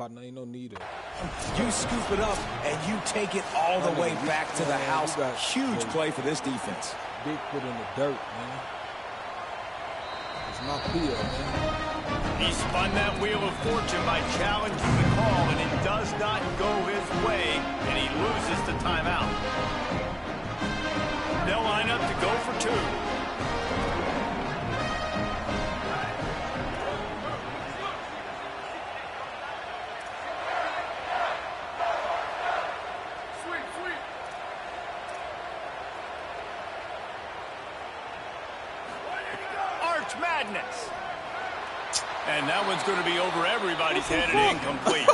partner. Ain't no need of it. You scoop it up, and you take it all the way back to the house. Huge play for this defense. Big foot in the dirt, man. It's my peel, man. He spun that wheel of fortune by challenging the call, and it does not go his way, and he loses the timeout. They'll line up to go for two. Arch Madness. And that one's going to be over everybody's head and incomplete.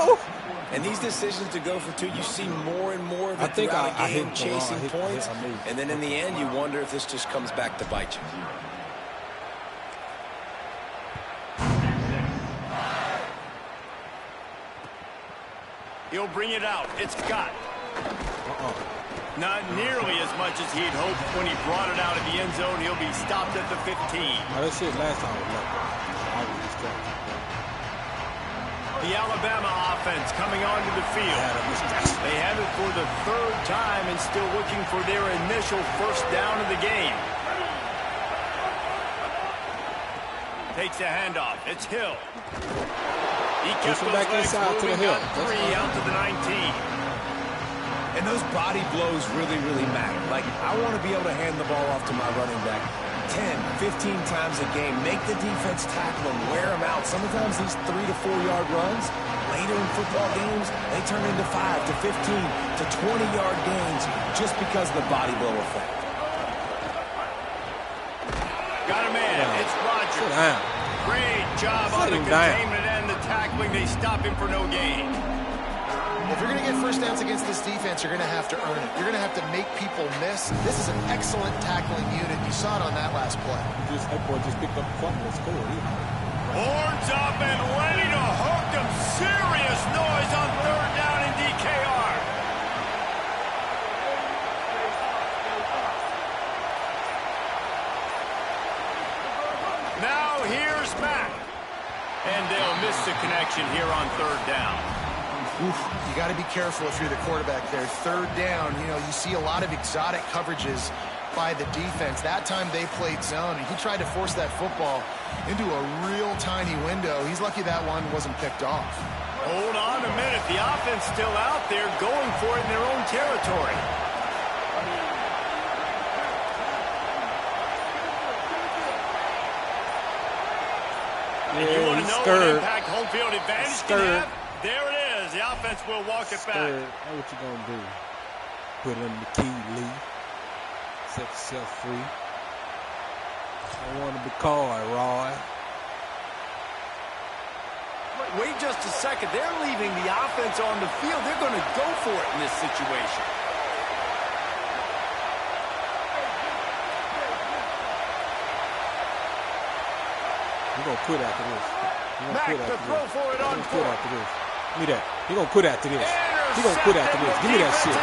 And these decisions to go for two, you see more and more of it throughout the game, chasing points. And then in the end, you wonder if this just comes back to bite you. He'll bring it out. It's got. Not nearly as much as he'd hoped when he brought it out of the end zone. He'll be stopped at the 15. Oh, that shit last time was like I was distracted. The Alabama offense coming onto the field. They have it for the third time and still looking for their initial first down of the game. Takes a handoff. It's Hill. He kept those back legs inside to the moving, Hill. got 3 out to the 19. And those body blows really, really matter. Like, I want to be able to hand the ball off to my running back 10, 15 times a game. Make the defense tackle them, wear them out. Sometimes these 3 to 4 yard runs, later in football games, they turn into 5 to 15 to 20 yard gains just because of the body blow effect. Got a man. It's Rodgers. Sit down. Great job on the containment and the tackling. They stop him for no gain. If you're going to get first downs against this defense, you're going to have to earn it. You're going to have to make people miss. This is an excellent tackling unit. You saw it on that last play. That boy just picked up the fumble and scored. Horns up and ready to hook them. Serious noise on third down in DKR. Now here's Mack. And they'll miss the connection here on third down. Oof, you got to be careful if you're the quarterback there. Third down, you see a lot of exotic coverages by the defense. That time they played zone, and he tried to force that football into a real tiny window. He's lucky that one wasn't picked off. Hold on a minute. The offense still out there going for it in their own territory. And you want to know what impact home field advantage can have? There it is. The offense will walk it back. Now what you going to do? Put it under the key, lead. Set yourself free. I want to be called, Roy. Wait just a second. They're leaving the offense on the field. They're going to go for it in this situation. We're going to quit after this. Back to throw for it on fourth. After this. Give me that. He's going to quit after this. He's going to quit after this. Give me that shit.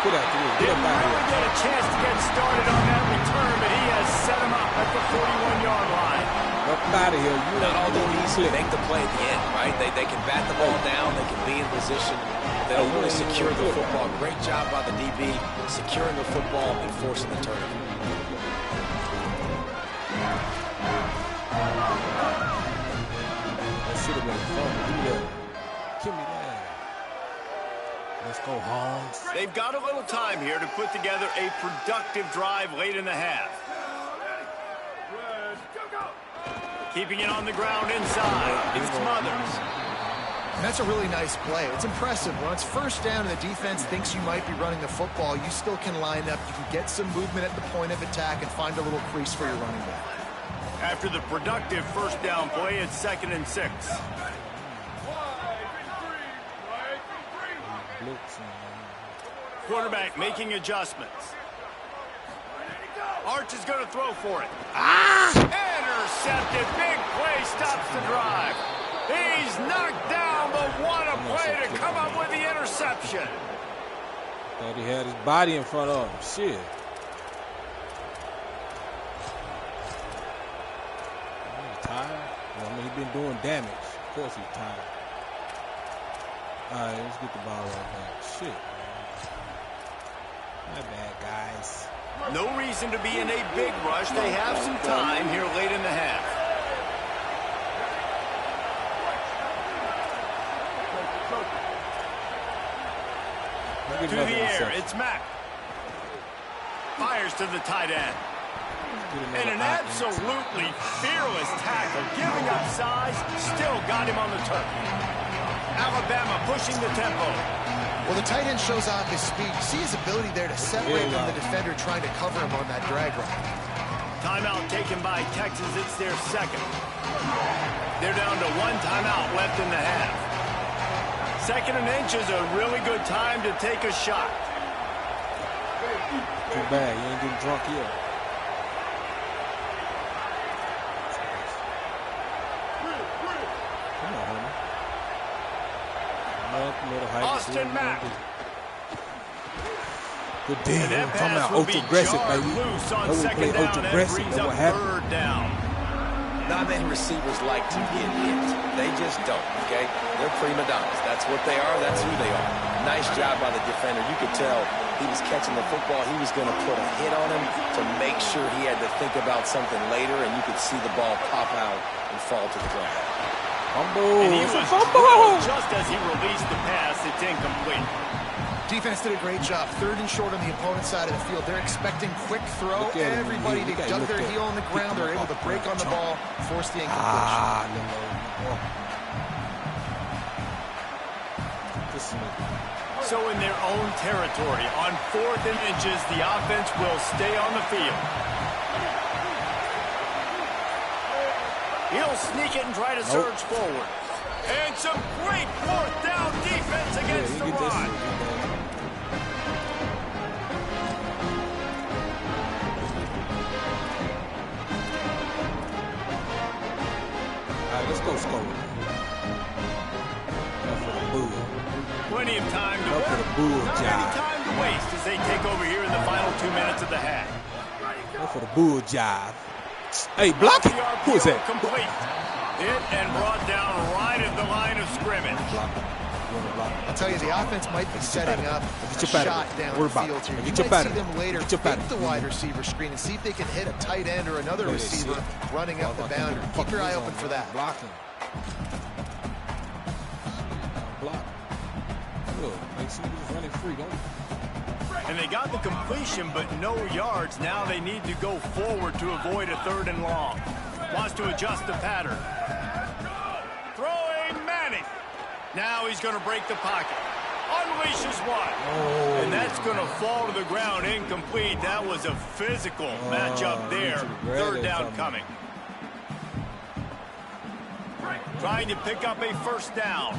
Quit after this. Get up out of here. Didn't really get a chance to get started on that return, but he has set him up at the 41-yard line. Up out of here. You not all they need to make the play at the end, right? They can bat the ball down. They can be in position. They'll really secure the football. Great job by the DB, securing the football and forcing the turnover. That should have been fun. Give me that. Give me that. Let's go, Holmes. They've got a little time here to put together a productive drive late in the half. Keeping it on the ground inside. It's Smothers. And that's a really nice play. It's impressive. When it's first down and the defense thinks you might be running the football, you still can line up. You can get some movement at the point of attack and find a little crease for your running back. After the productive first down play, it's 2nd and 6. Quarterback making adjustments. Arch is going to throw for it. Intercepted. Big play stops the drive. He's knocked down, but what a play to come up with the interception. Thought he had his body in front of him. Shit. He's tired. Well, I mean, he's been doing damage. Of course he's tired. All right, let's get the ball right back. Shit. My bad, guys. No reason to be in a big rush. They have some time here late in the half. To the air, it's Mack. Fires to the tight end. And an absolutely fearless tackle, giving up size, still got him on the turf. Alabama pushing the tempo. Well, the tight end shows off his speed. You see his ability there to separate from the defender trying to cover him on that drag route. Timeout taken by Texas. It's their second. They're down to one timeout left in the half. 2nd and inch is a really good time to take a shot. Too bad. You ain't getting drunk yet. Come on, homie. Austin Mack. Good deal. I'm talking about ultra aggressive, baby. On They play ultra aggressive. That's what happened. Third down. Not many receivers like to get hit. They just don't, okay? They're prima donnas. That's what they are. That's who they are. Nice job by the defender. You could tell he was catching the football. He was going to put a hit on him to make sure he had to think about something later, and you could see the ball pop out and fall to the ground. Fumble. And he was drilled just as he released the pass. It's incomplete. Defense did a great job. 3rd and short on the opponent's side of the field. They're expecting quick throw. Everybody, they dug their heel on the ground. They're able to break on the ball, force the incompletion. So in their own territory, on 4th and inches, the offense will stay on the field. He'll sneak it and try to surge forward. And some great 4th down defense against the run. Let's go score. For the bull. Plenty of time to work. For the bull Not job. any time to waste as they take over here in the final 2 minutes of the half. For the bull job. Hey, block it. Who is that? Complete. Hit and brought down right at the line of scrimmage. I'll tell you, the offense might be setting up a shot down the field here. You might see them later fake the wide receiver screen and see if they can hit a tight end or another receiver running up the boundary. Keep your eye open for that. Blocking. Block. Look, they see he's running free, don't they? And they got the completion, but no yards. Now they need to go forward to avoid a 3rd and long. Wants to adjust the pattern. Throwing Manning. Now he's going to break the pocket. Unleashes one. And that's going to fall to the ground incomplete. That was a physical matchup there. 3rd down coming. Trying to pick up a 1st down.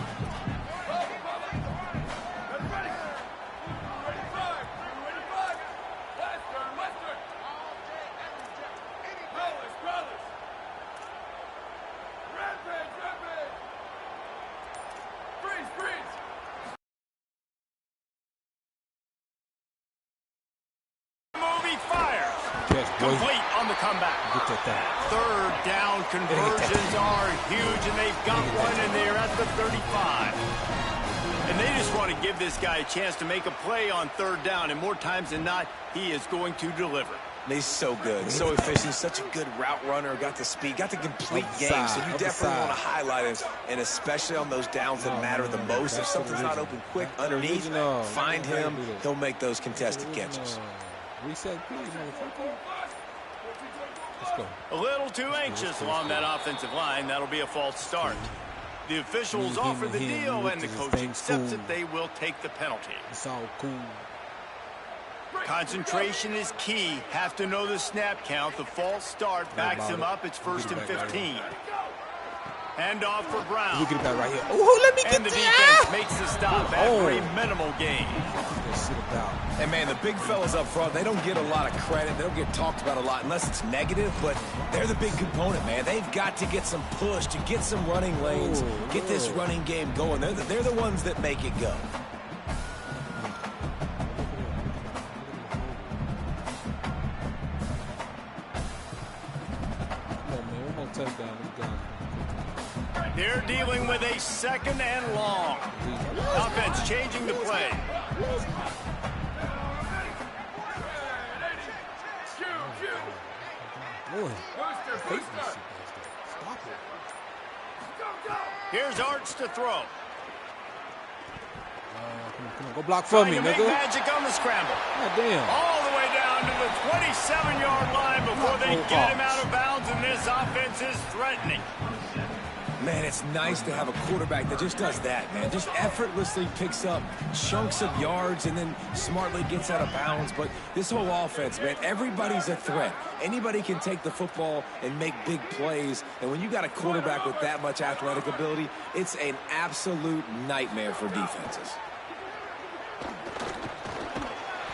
Complete on the comeback. 3rd down conversions are huge, and they've got one, and they're at the 35. And they just want to give this guy a chance to make a play on 3rd down, and more times than not, he is going to deliver. He's so good, so efficient, such a good route runner, got the speed, got the complete game, so you definitely want to highlight him, and especially on those downs that matter the most. If something's not open quick underneath, find him, he'll make those contested catches. Reset, please, motherfucker. Let's go. A little too anxious along that offensive line. That'll be a false start. The officials offer the deal, and the coach accepts it. They will take the penalty. It's all cool. Concentration is key. Have to know the snap count. The false start backs him up. It's 1st and 15. Hand off for Brown. Look at that right here. Oh, let me get And the defense makes the stop after a minimal gain. And, man, the big fellas up front, they don't get a lot of credit. They don't get talked about a lot unless it's negative, but they're the big component, man. They've got to get some push, to get some running lanes, get this running game going. They're the ones that make it go. They're dealing with a 2nd and long. defense changing the play. Boy, stop it. Here's Arch to throw. Come on, go block for me, Trying to make nigga. magic on the scramble. God damn. All the way down to the 27-yard line before they get him out of bounds, and this offense is threatening. Man, it's nice to have a quarterback that just does that, man. Just effortlessly picks up chunks of yards and then smartly gets out of bounds. But this whole offense, man, everybody's a threat. Anybody can take the football and make big plays. And when you got a quarterback with that much athletic ability, it's an absolute nightmare for defenses.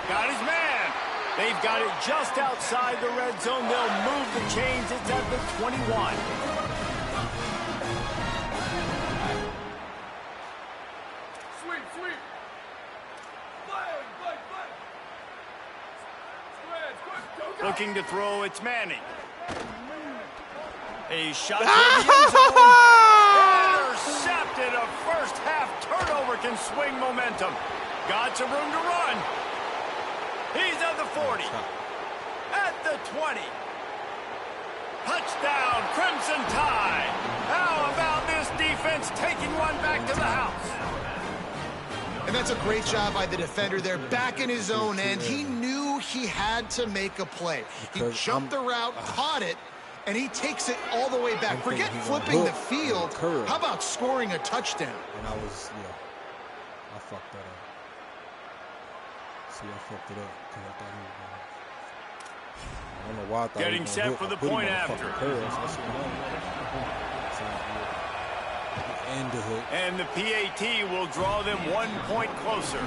Got his man. They've got it just outside the red zone. They'll move the chains. It's at the 21. Looking to throw, it's Manning. A shot to the end zone. Intercepted. A first half turnover can swing momentum. Got some room to run. He's at the 40. At the 20. Touchdown, Crimson Tide. How about this defense taking one back to the house? And that's a great job by the defender there, back in his own end. He knew he had to make a play. He jumped the route, caught it, and he takes it all the way back. Forget flipping the field. How about scoring a touchdown? And I fucked that up. See, I fucked it up. I don't know why I thought getting set for the point after. And the PAT will draw them 1 point closer.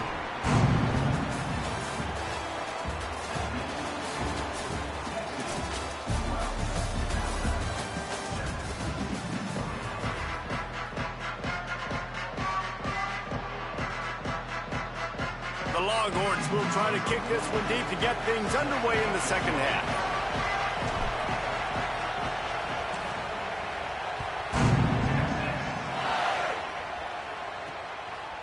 The Longhorns will try to kick this one deep to get things underway in the second half.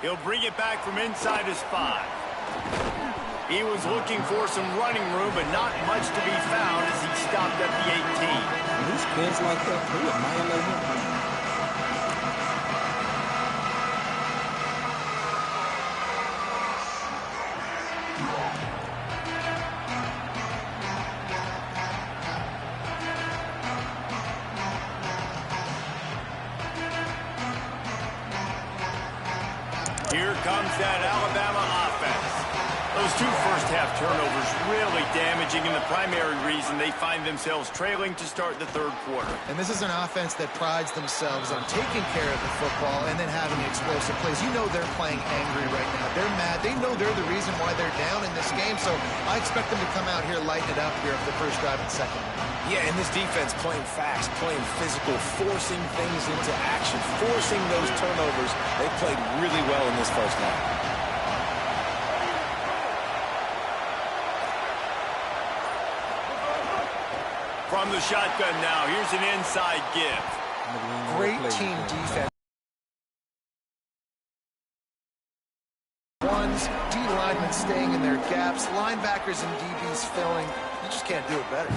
He'll bring it back from inside his 5. He was looking for some running room, but not much to be found as he stopped at the 18. These kids like that, they annihilate him. Here comes that Alabama offense. Those 2 first-half turnovers really damaging, and the primary reason they find themselves trailing to start the third quarter. And this is an offense that prides themselves on taking care of the football and then having explosive plays. You know they're playing angry right now. They're mad. They know they're the reason why they're down in this game, so I expect them to come out here, lighten it up here for the first drive and second. Yeah, and this defense playing fast, playing physical, forcing things into action, forcing those turnovers. They played really well in this first half. From the shotgun now, here's an inside give. Great team defense. Ones, D linemen staying in their gaps, linebackers and DBs filling. You just can't do it better.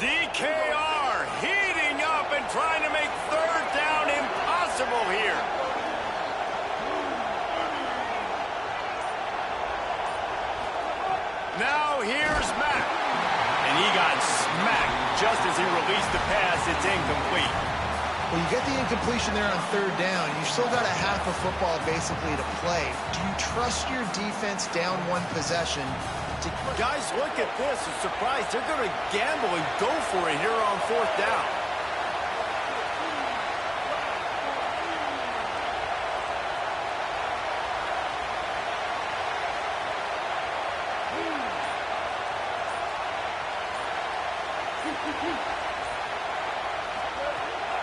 DKR heating up and trying to make third down impossible here. Now here's Mack. And he got smacked just as he released the pass. It's incomplete. Well, you get the incompletion there on third down. You still got a half of football basically to play. Do you trust your defense down 1 possession? Guys, look at this. I'm surprised. They're going to gamble and go for it here on 4th down.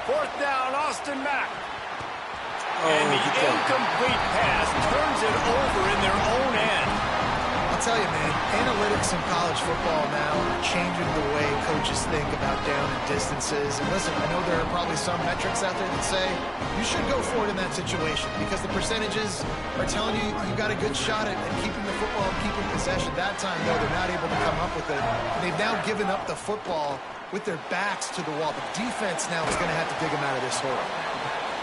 Fourth down, Austin Mack. And the incomplete pass turns it over in their own end. I'll tell you, man, analytics in college football now are changing the way coaches think about down and distances. And listen, I know there are probably some metrics out there that say you should go for it in that situation because the percentages are telling you you got a good shot at keeping the football and keeping possession. That time, though, they're not able to come up with it. They've now given up the football with their backs to the wall. The defense now is going to have to dig them out of this hole.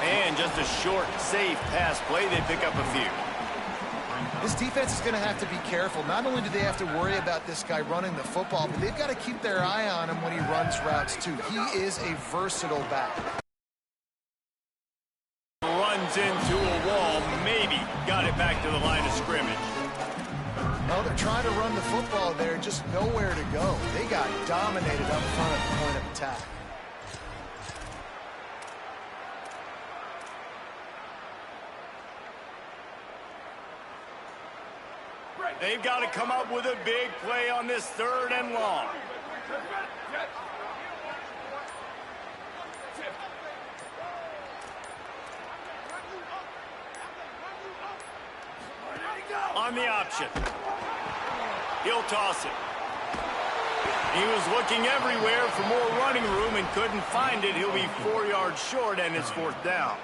And just a short, safe pass play, they pick up a few. This defense is going to have to be careful. Not only do they have to worry about this guy running the football, but they've got to keep their eye on him when he runs routes, too. He is a versatile back. Runs into a wall, maybe got it back to the line of scrimmage. Well, they're trying to run the football there, just nowhere to go. They got dominated up front at the point of attack. They've got to come up with a big play on this 3rd and long. On the option. He'll toss it. He was looking everywhere for more running room and couldn't find it. He'll be 4 yards short, and it's 4th down.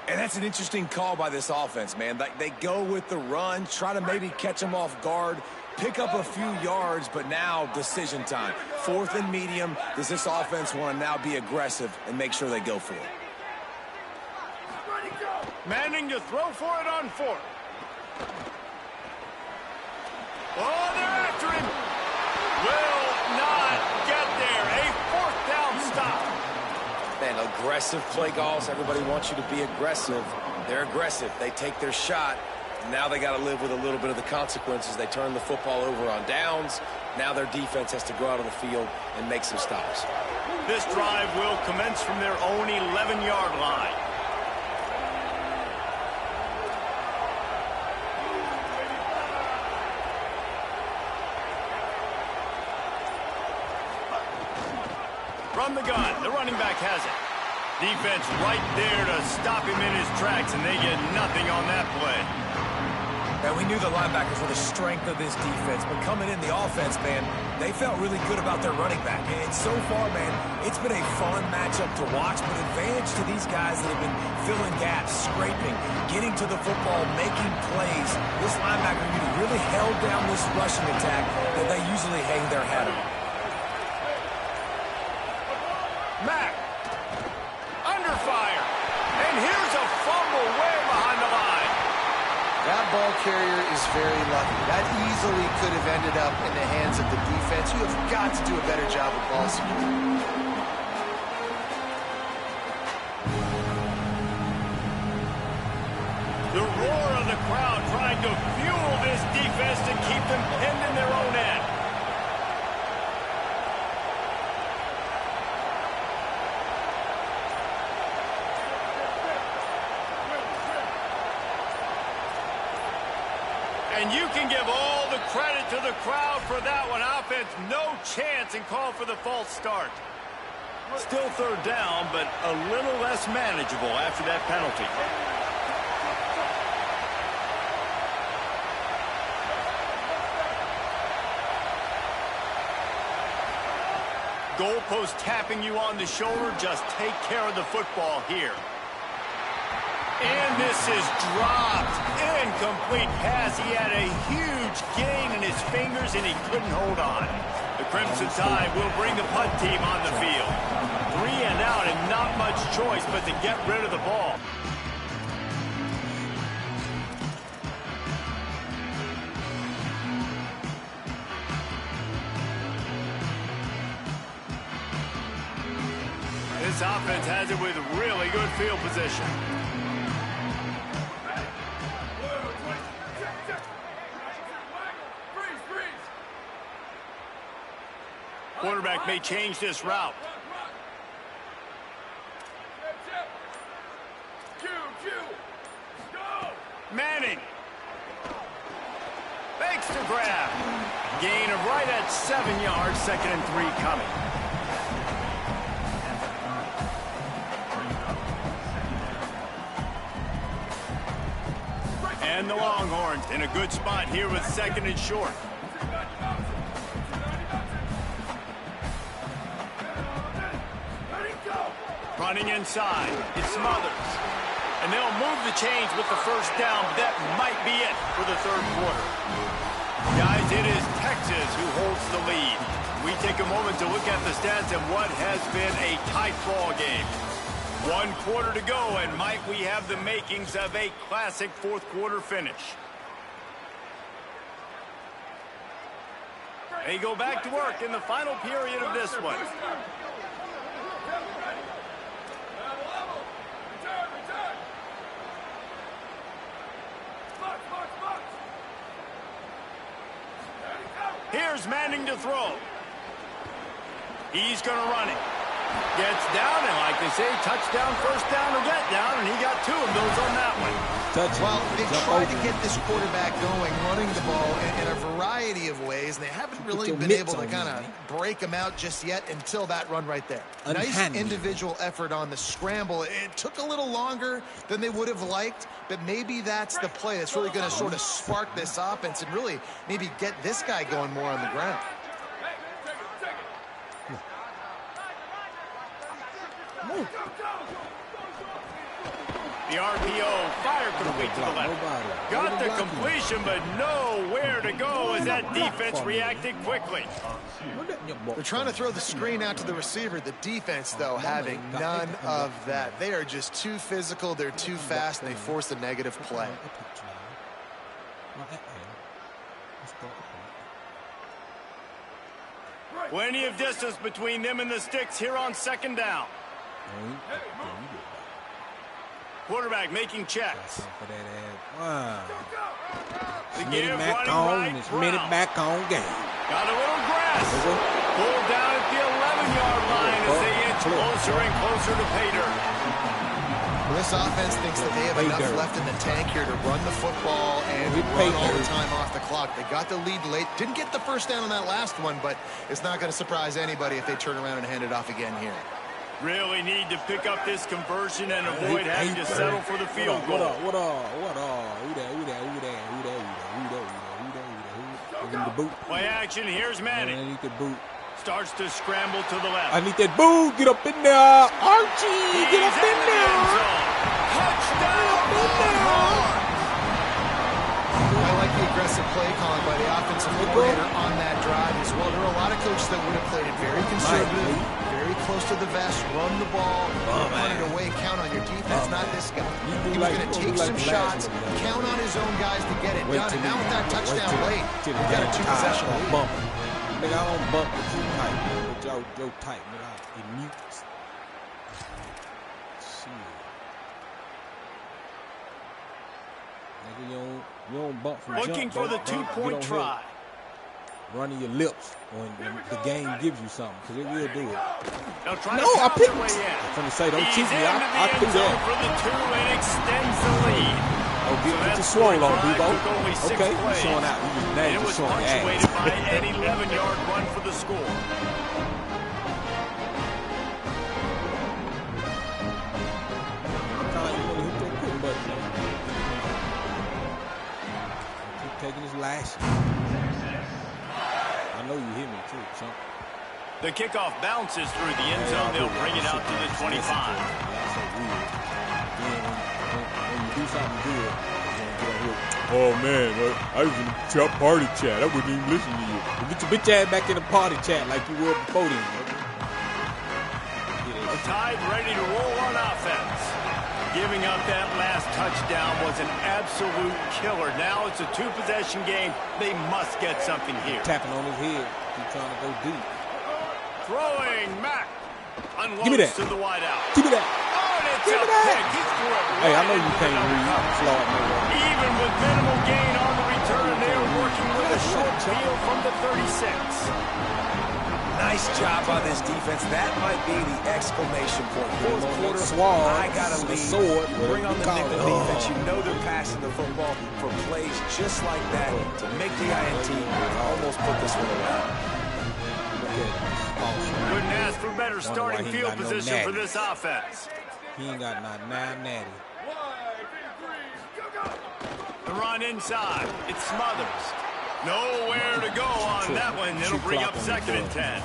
And that's an interesting call by this offense, man. They go with the run, try to maybe catch them off guard, pick up a few yards, but now decision time. 4th and medium. Does this offense want to now be aggressive and make sure they go for it? Manning to throw for it on 4th. Oh, they're after him. Will not get there. A 4th down stop. Man, aggressive play calls. Everybody wants you to be aggressive. They're aggressive. They take their shot. Now they got to live with a little bit of the consequences. They turn the football over on downs. Now their defense has to go out on the field and make some stops. This drive will commence from their own 11-yard line. From the gun, the running back has it. Defense right there to stop him in his tracks, and they get nothing on that play. Now, we knew the linebackers were the strength of this defense, but coming in the offense, man, they felt really good about their running back. And so far, man, it's been a fun matchup to watch, but advantage to these guys that have been filling gaps, scraping, getting to the football, making plays. This linebacker unit really held down this rushing attack that they usually hang their hat on. Mack, under fire, and here's a fumble way behind the line. That ball carrier is very lucky. That easily could have ended up in the hands of the defense. You have got to do a better job with ball security. The roar of the crowd trying to fuel this defense to keep them pinned in their own end. And you can give all the credit to the crowd for that one. Offense, no chance, and call for the false start. Still 3rd down, but a little less manageable after that penalty. Goalpost tapping you on the shoulder. Just take care of the football here. And this is dropped. Incomplete pass. He had a huge gain in his fingers, and he couldn't hold on. The Crimson Tide will bring the punt team on the field. 3 and out, and not much choice but to get rid of the ball. This offense has it with really good field position. Quarterback may change this route. Manning. Fakes to grab. Gain of right at 7 yards. 2nd and 3 coming. And the Longhorns in a good spot here with 2nd and short. Running inside. It's Smothers. And they'll move the chains with the 1st down, but that might be it for the 3rd quarter. Guys, it is Texas who holds the lead. We take a moment to look at the stats of what has been a tight ball game. 1 quarter to go, and might we have the makings of a classic 4th quarter finish. They go back to work in the final period of this one. Here's Manning to throw. He's going to run it. Gets down, and like they say, touchdown, 1st down, or get down, and he got 2 of those on that one. Well, they tried to get this quarterback going, running the ball in a variety of ways, and they haven't really been able to kind of break him out just yet until that run right there. Nice individual effort on the scramble. It took a little longer than they would have liked, but maybe that's the play that's really going to sort of spark this offense and really maybe get this guy going more on the ground. The RPO, fire complete to the left. Got the completion, but nowhere to go as that defense reacted quickly. They're trying to throw the screen out to the receiver. The defense, though, having none of that. They are just too physical. They're too fast, and they force a negative play. Plenty of distance between them and the sticks here on 2nd down. Quarterback making checks. Minute back on, it's minute back on game. Got a little grass. Pulled down at the 11-yard line as they inch closer and closer to pay dirt. Well, this offense thinks that they have enough left in the tank here to run the football and run all the time off the clock. They got the lead late. Didn't get the 1st down on that last one, but it's not going to surprise anybody if they turn around and hand it off again here. Really need to pick up this conversion and avoid having to settle for the field goal. Play action, here's Manning. Starts to scramble to the left. I need that boo. Get up in there. Archie, get up in there. Touchdown. I like the aggressive play calling by the offensive coordinator on that drive as well. There are a lot of coaches that would have played it very conservative, very close to the vest, run the ball, run it away, count on your defense, not this guy. He was going to take some shots, count on his own guys to get it done, and now with that touchdown late, he got a 2-possession lead. Nigga, I don't bump with you tight. With your tight, nigga. It mutes. Shit. Nigga, you don't bump from looking jump, for the 2-point try. Running your lips when the game gives you something, because it will do it. No, I picked it. I'm going to say, don't cheat me. I threw that. For the 2 and extends the lead. Oh, get your swole on, Debo. Okay, you're showing out. You just nagged, it was showing punctuated by an 11-yard run for the score. Keep taking his lash. I know you hear me too, chump. The kickoff bounces through the end zone. They'll bring it out to the 25. That's so weird. When you do something good, oh man, I was in the chat party chat. I wouldn't even listen to you. Get your bitch ass back in the party chat like you were before then. Tide ready to roll on offense. Giving up that last touchdown was an absolute killer. Now it's a 2-possession game. They must get something here. Tapping on his head. He's trying to go deep. Throwing Mack. Unloads Give me that. To the wideout. Give me that. Oh, and it's a pick. He threw it hey, I right know you can't read. Flawed. Even with minimal gain on the return, they are working with a short field from the 36. Nice job on this defense. That might be the exclamation point. 4th quarter, I got a lead. You bring on the nickel defense. You know they're passing the football for plays just like that to make the INT almost put this one away. Couldn't ask for better starting field position for this offense. He ain't got not natty. The run inside. It's Smothers. Nowhere to go on that one. It'll bring up 2nd and 10.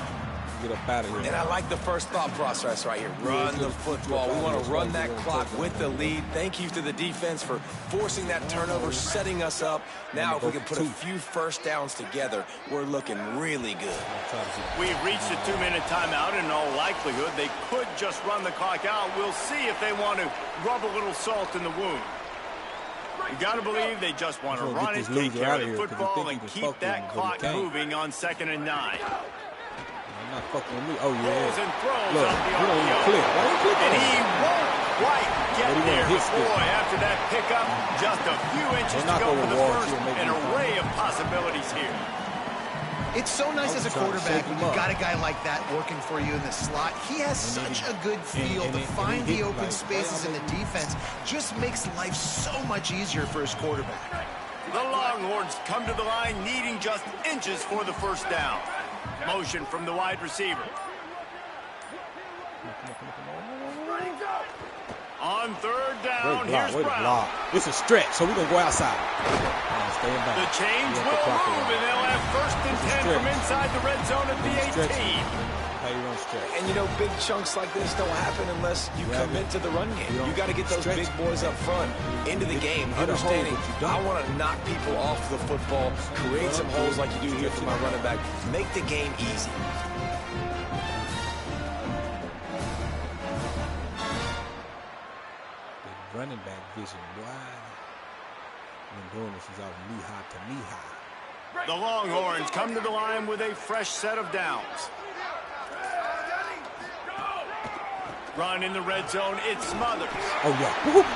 Get up out of here. And I like the first thought process right here. Run the football. We want to run that clock with the lead. Thank you to the defense for forcing that turnover, setting us up. Now if we can put a few first downs together, we're looking really good. We've reached a 2-minute timeout. In all likelihood, they could just run the clock out. We'll see if they want to rub a little salt in the wound. You got to believe they just want to run it, take care of the football, and keep that clock moving on 2nd and 9. Not fucking with me. Oh, yeah. And throws Look, up the he don't even click. Why don't you click and on he it? won't quite get there. But boy, after that pickup, just a few inches to go for the first. An array of possibilities here. It's so nice as a quarterback when you've got a guy like that working for you in the slot. He has such a good feel to find the open spaces in the defense. Just makes life so much easier for his quarterback. The Longhorns come to the line needing just inches for the first down. Motion from the wide receiver. On 3rd down, here's Brown. It's a stretch, so we're going to go outside. The chains will move, and they'll have 1st and 10 from inside the red zone at the 18. And, you know, big chunks like this don't happen unless you commit to the run game. You got to get those big boys up front into the game, understanding I want to knock people off the football, create some holes like you do here for my running back, make the game easy. Running back vision. Why? Been doing this since I was knee-high to knee-high. The Longhorns come to the line with a fresh set of downs. Run in the red zone, it's Smothers. Oh, yeah.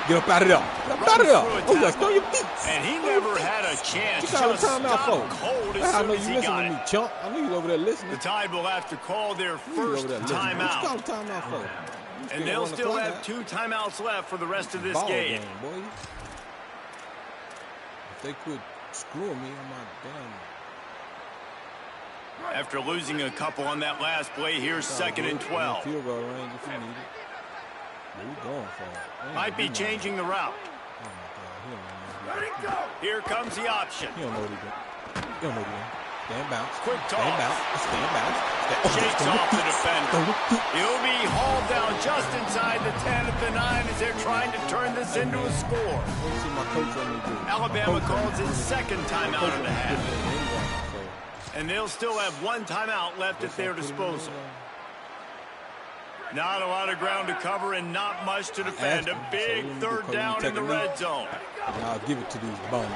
Get up out of there. Get up out of there. Oh, yeah, throw your feet. And he never had a chance. You got a timeout for? Cold as soon as he got it. Me, chump. I knew you over there listening. The Tide will have to call their first timeout. What you got a timeout for? And they'll still have 2 timeouts left for the rest of this game. Boy. If they quit screwing me on my damn. After losing a couple on that last play, here's 2nd and 12. Field goal range if you need it. Where we going for it? Might be changing the route. Oh my God, he don't know. Here comes the option. He don't know what he doing. He don't know what he doing. Stand bounce. Quick toss. Stand bounce. Stand bounce. Shakes off the defender. He'll be hauled down just inside the 10 at the 9 as they're trying to turn this into a score. Alabama calls his 2nd timeout of the half. And they'll still have 1 timeout left at their disposal. Not a lot of ground to cover and not much to defend. A big 3rd down in the red zone. I'll give it to these bums.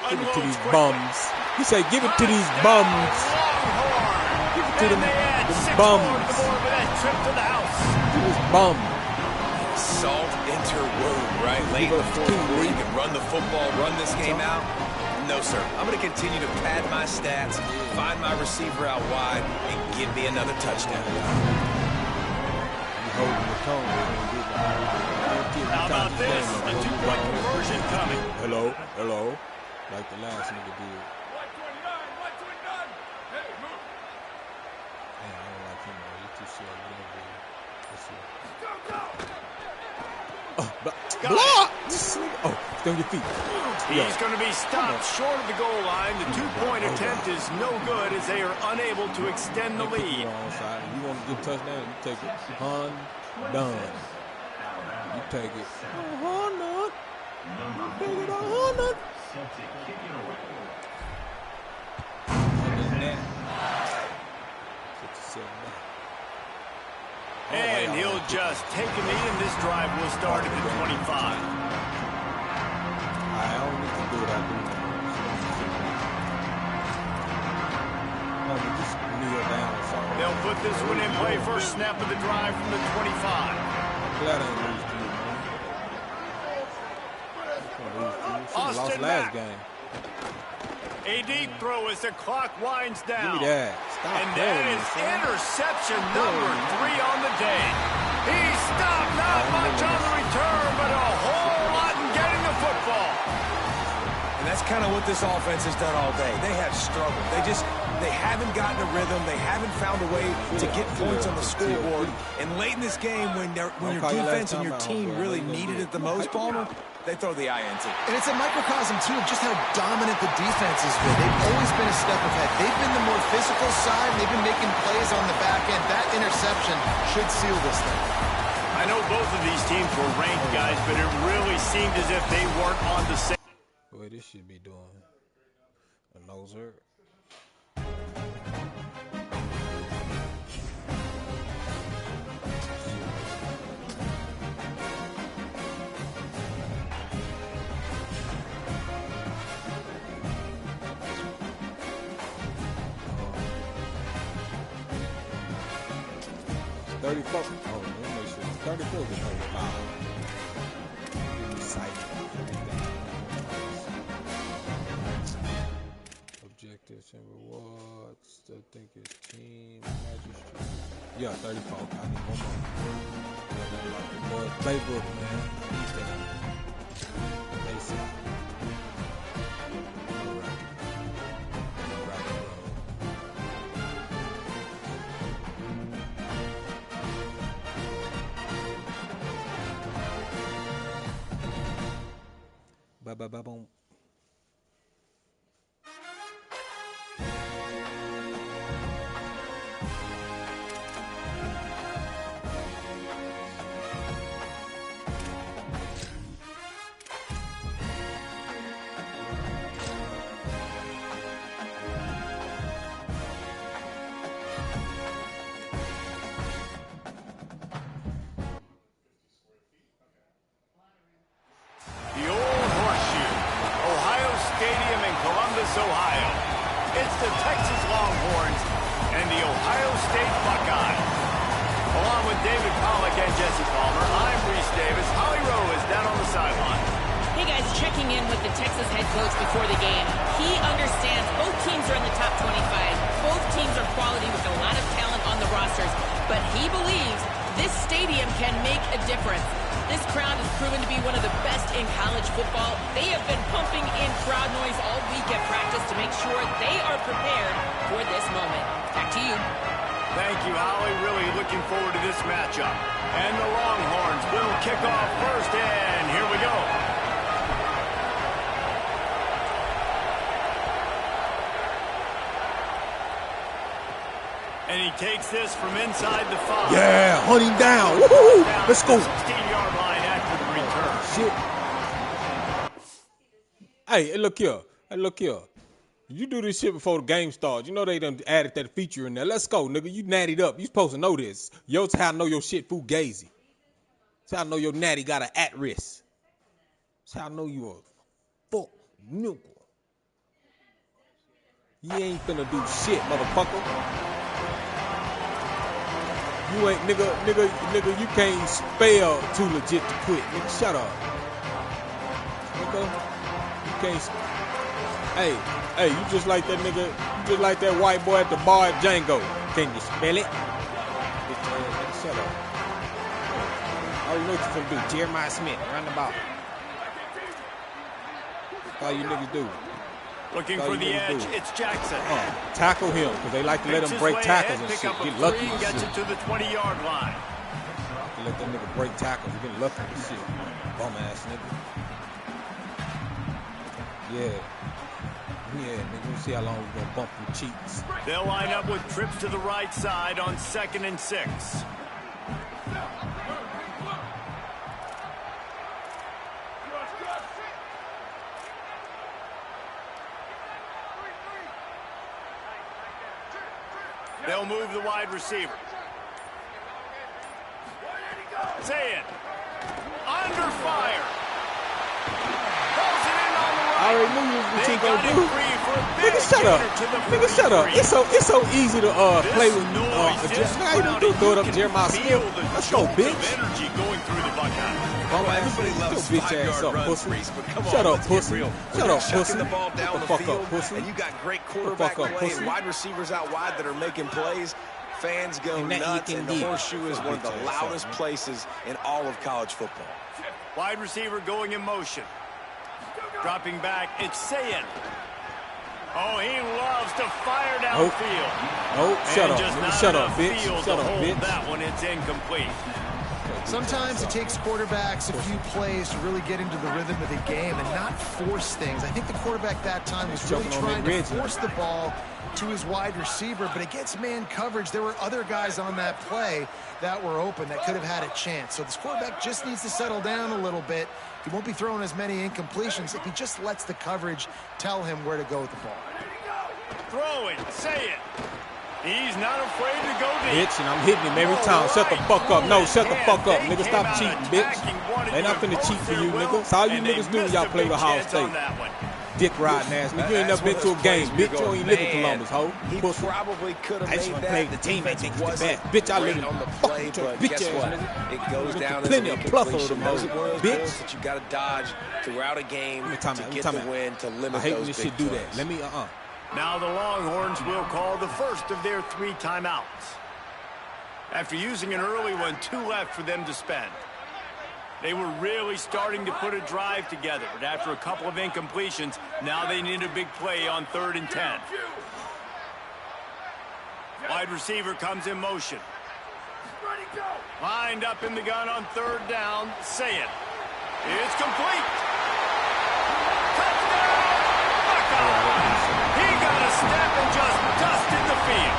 Give it to these bums. He said, give it to these bums. Give it to them bums. To these bums. Salt into wound, right? Late in the 4th quarter, you can run the football, run this game out. No, sir. I'm going to continue to pad my stats, find my receiver out wide, and give me another touchdown. How about this? A 2-point conversion coming. Hello. Like the last nigga did. Man, I don't like him, man. He's too slow. Block! Oh, stay on your feet. He's going to be stopped short of the goal line. The 2-point attempt is no good as they are unable to extend the lead. You want to get a touchdown, you take it. Done. You take it. And he'll just take a knee, and this drive will start at the 25. I don't need to do what I do. Just kneel down or something. They'll put this one in play first snap of the drive from the 25. Glad I ain't lose to you, man. Lost last game. A deep throw as the clock winds down. Give me that. Stop and that is interception number 3 on the day. He stopped not much on the return, but a whole lot in getting the football. And that's kind of what this offense has done all day. They have struggled. They haven't gotten a rhythm. They haven't found a way to get points on the scoreboard. And late in this game, when your defense and your team really needed it the most, Palmer, they throw the INT. And it's a microcosm, too, of just how dominant the defense has been. They've always been a step ahead. They've been the more physical side, and they've been making plays on the back end. That interception should seal this thing. I know both of these teams were ranked, guys, but it really seemed as if they weren't on the same. Boy, this should be doing a noser. 34. Oh, let me make sure. 34 to 35. Objectives and rewards. I think it's team magistrate. Yeah, 34. I need one more. Playbook, man. Need that. Basic. Boom. Ohio. It's the Texas Longhorns and the Ohio State Buckeyes. Along with David Pollack and Jesse Palmer, I'm Reese Davis. Holly Rowe is down on the sideline. Hey guys, checking in with the Texas head coach before the game. He understands both teams are in the top 25. Both teams are quality with a lot of talent on the rosters. But he believes this stadium can make a difference. This crowd has proven to be one of the best in college football. They have been pumping in crowd noise all week at practice to make sure they are prepared for this moment. Back to you. Thank you, Holly. Really looking forward to this matchup. And the Longhorns will kick off first, and here we go. And he takes this from inside the 5. Yeah, hunt him down. Woohoo! Let's go. 16-yard line after the return. Shit. Hey, look here. You do this shit before the game starts. You know they done added that feature in there. Let's go, nigga. You nattied up. You supposed to know this. Yo, that's how I know your shit fugazi. That's how I know your natty got an at-risk. That's how I know you a fuck nigga. You ain't finna do shit, motherfucker. You ain't, nigga, you can't spell too legit to quit. Nigga, shut up. Nigga, you can't. Hey, you just like that nigga, you just like that white boy at the bar at Django. Can you spell it? Nigga, shut up. All you know what you finna do, Jeremiah Smith, run the ball. That's all you niggas do. Looking for the edge, it's Jackson. Tackle him, because they like to let him break tackles and shit. Get lucky and gets shit. it to the 20-yard line. You let that nigga break tackles and get lucky and shit. Bum ass nigga. Yeah, nigga, we'll see how long we're gonna bump your cheeks. They'll line up with trips to the right side on 2nd and 6. They'll move the wide receiver. Say it. Under fire. Pulls it in on the right. I already knew you was what you gonna do. Nigga, shut up. It's so easy to play with how you do throw it up Jeremiah Smith. Let's go, bitch. Energy going through the Buckeyes. Everybody loves bitch ass up, pussy. Shut up, pussy. Shut up, pussy. The ball down the fuck field, up, pussy. and you got great quarterback up, play pussy. and wide receivers out wide that are making plays. Fans go And that you nuts, can and the get. horseshoe is one of the Bitch ass loudest up, man. places in all of college football. Wide receiver going in motion. Dropping back, it's Sayin. Oh, he loves to fire downfield. Oh, shut up, Just nigga. not Shut up, enough bitch. field Shut to up, hold bitch. That one, it's incomplete. Sometimes it takes quarterbacks a few plays to really get into the rhythm of the game and not force things. I think the quarterback that time was really trying to force the ball to his wide receiver, but against man coverage, there were other guys on that play that were open that could have had a chance. So this quarterback just needs to settle down a little bit. He won't be throwing as many incompletions if he just lets the coverage tell him where to go with the ball. Throw it, say it. He's not afraid to go deep. Bitch, and I'm hitting him every time. Shut the fuck up. No, shut the fuck up, nigga. Stop cheating, bitch. They not finna cheat for you, nigga. That's all you niggas do when y'all play with Ohio State. Dick riding ass, nigga. You ain't never been to a game, bitch. You ain't live in Columbus, ho. He probably could have made that. The team ain't think it's the best. Bitch, I live in on the play, but bitch guess ass, what? nigga. It goes down as plenty an of plethora of incompletion. them, Those are one of those bitch. bills that you got to dodge throughout a game to get the win, to limit I hate those when this big shit do plays. that. Let me, Now the Longhorns will call the first of their 3 timeouts. After using an early one, 2 left for them to spend. They were really starting to put a drive together, but after a couple of incompletions, now they need a big play on 3rd and 10. Wide receiver comes in motion. Lined up in the gun on 3rd down. Say it. It's complete. Touchdown! Buckeyes! He got a step and just dusted the field.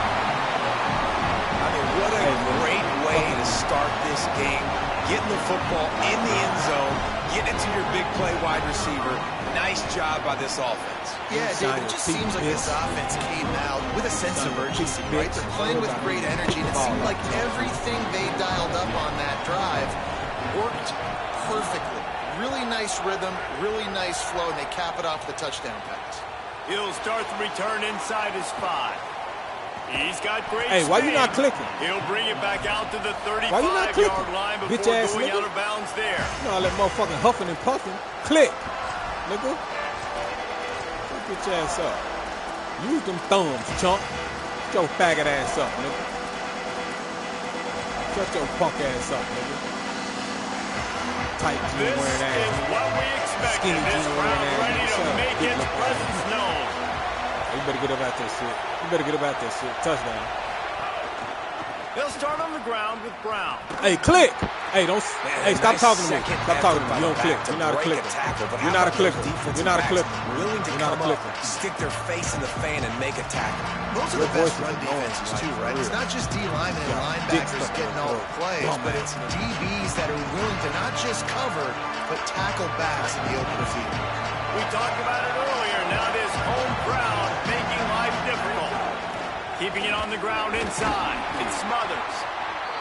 I mean, what a great way to start this game. Getting the football in the end zone, getting it to your big play wide receiver. Nice job by this offense. Yeah, David, it just seems like this offense came out with a sense of urgency, right? They're playing with great energy, and it seemed like everything they dialed up on that drive worked perfectly. Really nice rhythm, really nice flow, and they cap it off with a touchdown pass. He'll start the return inside his 5. He's got great Hey, why you not clicking? He'll bring it back out to the 35-yard line before going out of bounds there. You know, all that motherfucking huffing and puffing. Click, nigga. Shut your ass up. Use them thumbs, chump. Shut your faggot ass up, nigga. Shut your punk ass up, nigga. Tight jeans wearing ass. This is what we expected. This crowd ready to make its presence known. You better get up out that shit. You better get up out that shit. Touchdown. They'll start on the ground with Brown. Hey, click. Hey, don't. Hey, stop talking to me. Stop talking to me. You don't click. You're not a clicker. You're not a clicker. You're not a clicker. Willing to come up, stick their face in the fan, and make a tackle. Those are the best run defenses too, right? It's not just D linemen and linebackers getting all the plays, but it's DBs that are willing to not just cover, but tackle backs in the open field. We talked about it earlier. Now this home crowd making life difficult. Keeping it on the ground inside. It smothers.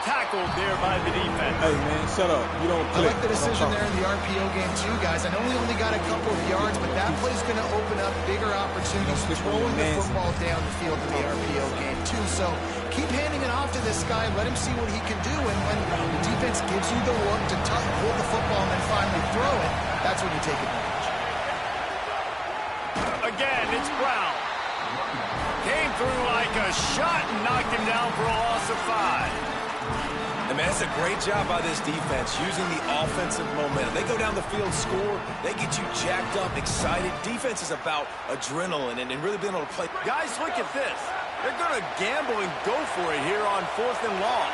Tackled there by the defense. Hey, man, shut up. You don't click. I like the decision there in the RPO game, too, guys. I know we only got a couple of yards, but that play's going to open up bigger opportunities for throwing the football down the field in the RPO game, too. So keep handing it off to this guy. Let him see what he can do. And when the defense gives you the look to hold the football and then finally throw it, that's when you take advantage. Again, it's Brown. Came through like a shot and knocked him down for a loss of 5. And man, it's a great job by this defense using the offensive momentum. They go down the field, score, they get you jacked up, excited. Defense is about adrenaline and really being able to play. Guys, look at this. They're going to gamble and go for it here on 4th and long.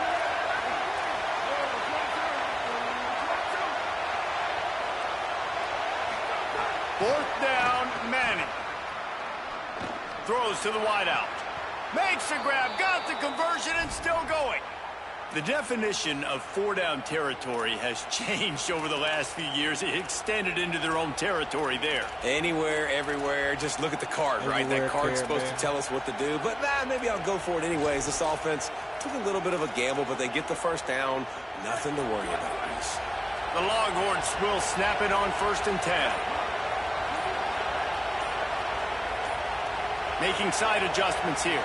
Fourth down, Manning. Throws to the wideout. Makes the grab, got the conversion, and still going. The definition of 4-down territory has changed over the last few years. It extended into their own territory there. Anywhere, everywhere. Just look at the card, right? That card's supposed to tell us what to do. But maybe I'll go for it anyways. This offense took a little bit of a gamble, but they get the first down. Nothing to worry about, guys. The Longhorns will snap it on 1st and 10. Making side adjustments here.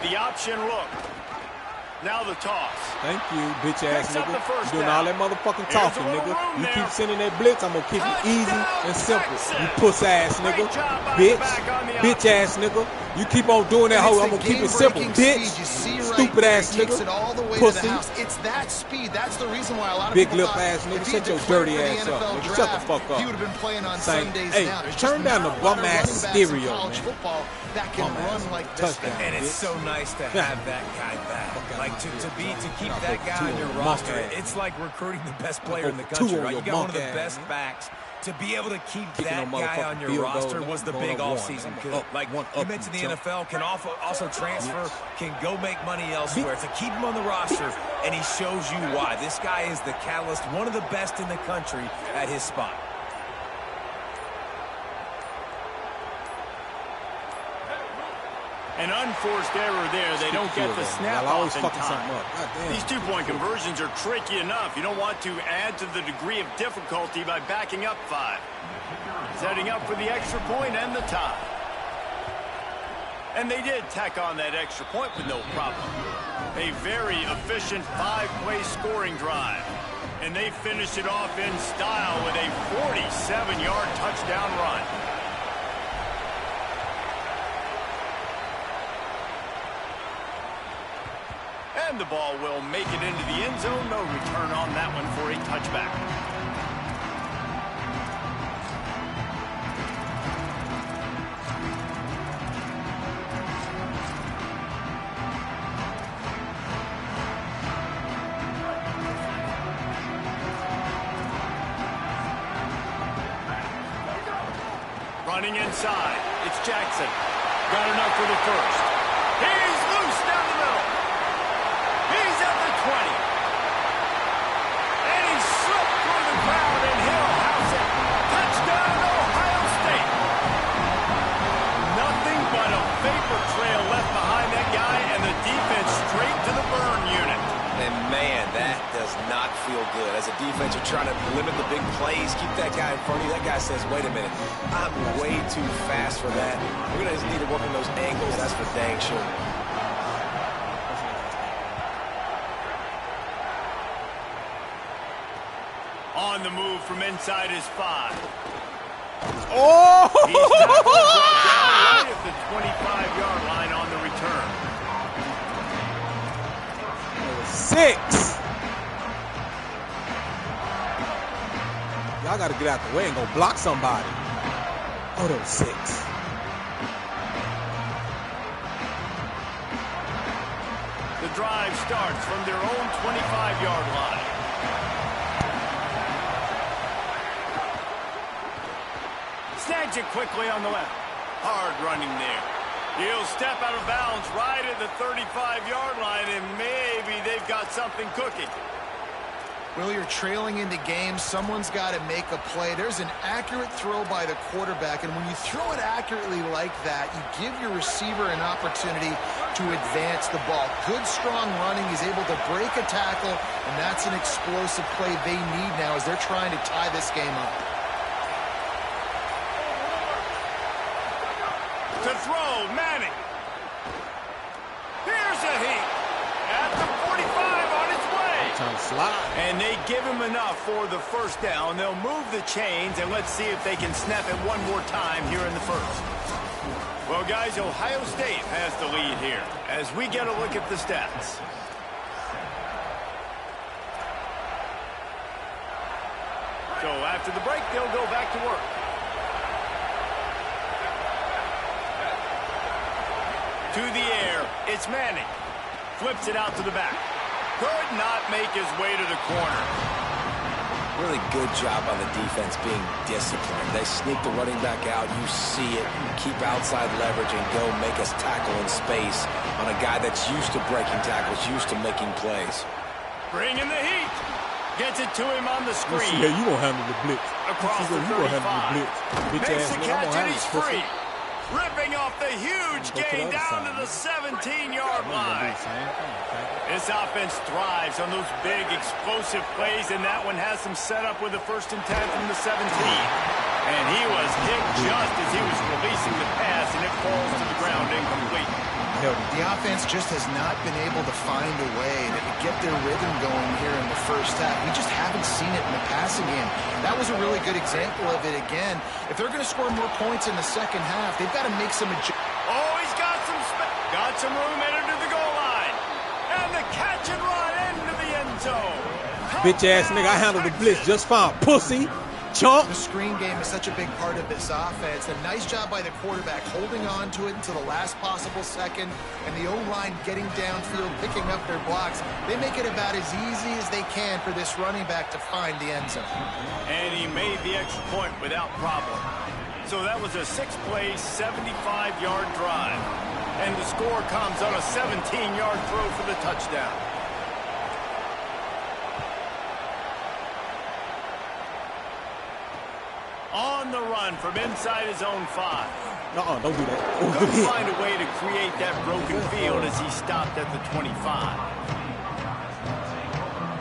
The option look. Now the toss. Thank you, bitch ass Picks up nigga. the first You doing down. all that motherfucking Here's talking, a little nigga. room You there. keep sending that blitz, I'm gonna keep it easy Touchdown, and simple. Texas. You puss ass nigga. Great job by the Bitch. back on the Bitch ass nigga. You keep on doing that hoe, I'm gonna keep it simple. Bitch. You see right stupid ass Takes nigga. it all the way Pussy. to the house. It's that speed. That's the reason why a lot of Big people lip thought ass nigga. if he Shut had your declared dirty for the ass up, NFL nigga. draft, Shut the fuck up. He would have been playing on Same. Sundays Hey, now. There's turn just down not the a lot of bum ass running backs in stereo, college man. football that can Bum ass run like this touchdown. guy. And it's so nice to have that guy back. Like to keep that guy on your roster. It's like recruiting the best player in the country, right? You got one of the best backs. To be able to keep that guy on your roster was the big offseason coup. Like you mentioned, the NFL can also transfer, can go make money elsewhere. To keep him on the roster, and he shows you why. This guy is the catalyst, one of the best in the country at his spot. An unforced error there. They don't get the snap off in time. These two-point conversions are tricky enough. You don't want to add to the degree of difficulty by backing up 5. Setting up for the extra point and the tie. And they did tack on that extra point with no problem. A very efficient 5-play scoring drive. And they finished it off in style with a 47-yard touchdown run. And the ball will make it into the end zone. No return on that one for a touchback. Running inside. It's Jackson. Got enough for the first. He's loose down the middle. He's at the 20. And he slipped through the crowd, and he'll house it. Touchdown, Ohio State. Nothing but a vapor trail left behind that guy, and the defense straight to the burn unit. And, man, that does not feel good. As a defense, you're trying to limit the big plays, keep that guy in front of you. That guy says, wait a minute, I'm way too fast for that. We're going to just need to work on those angles. That's for dang sure. On the move from inside his 5. Oh! He's tackled down right at the 25-yard line on the return. 6. Y'all got to get out the way and go block somebody. Oh, that was 6. The drive starts from their own 25-yard line. Snags it quickly on the left. Hard running there. He'll step out of bounds right at the 35-yard line, and maybe they've got something cooking. Well, you're trailing into games. Someone's got to make a play. There's an accurate throw by the quarterback, and when you throw it accurately like that, you give your receiver an opportunity to advance the ball. Good, strong running. He's able to break a tackle, and that's an explosive play they need now as they're trying to tie this game up. To throw, Manning. Here's a heat. At the 45 on its way. Trying to slide. And they give him enough for the first down. They'll move the chains, and let's see if they can snap it one more time here in the first. Well, guys, Ohio State has the lead here as we get a look at the stats. So after the break, they'll go back to work. To the air, it's Manning. Flips it out to the back. Could not make his way to the corner. Really good job on the defense being disciplined. They sneak the running back out. You see it. Keep outside leverage and go make us tackle in space on a guy that's used to breaking tackles, used to making plays. Bringing the heat. Gets it to him on the screen. Yeah, you gonna handle the blitz. Across the 35. You gonna handle the blitz. Bitch Makes ass the nigga, I'm catch, gonna and handle he's this pussy. free. Ripping off the huge gain down to the 17-yard line. This offense thrives on those big, explosive plays, and that one has them set up with a 1st and 10 from the 17. And he was hit just as he was releasing the pass, and it falls to the ground incomplete. The offense just has not been able to find a way to get their rhythm going here in the first half. We just haven't seen it in the passing game. That was a really good example of it again. If they're going to score more points in the second half, they've got to make some adjustments. Oh, he's got some room headed to the goal line. zone. Bitch-ass nigga, I handled the blitz just fine. Pussy. Chump. The screen game is such a big part of this offense. A nice job by the quarterback holding on to it until the last possible second, and the O-line getting downfield, picking up their blocks. They make it about as easy as they can for this running back to find the end zone. And he made the extra point without problem. So that was a 6-play, 75-yard drive. And the score comes on a 17-yard throw for the touchdown. On the run from inside his own 5. No, don't do that. Oh, Couldn't find a way to create that broken field as he stopped at the 25.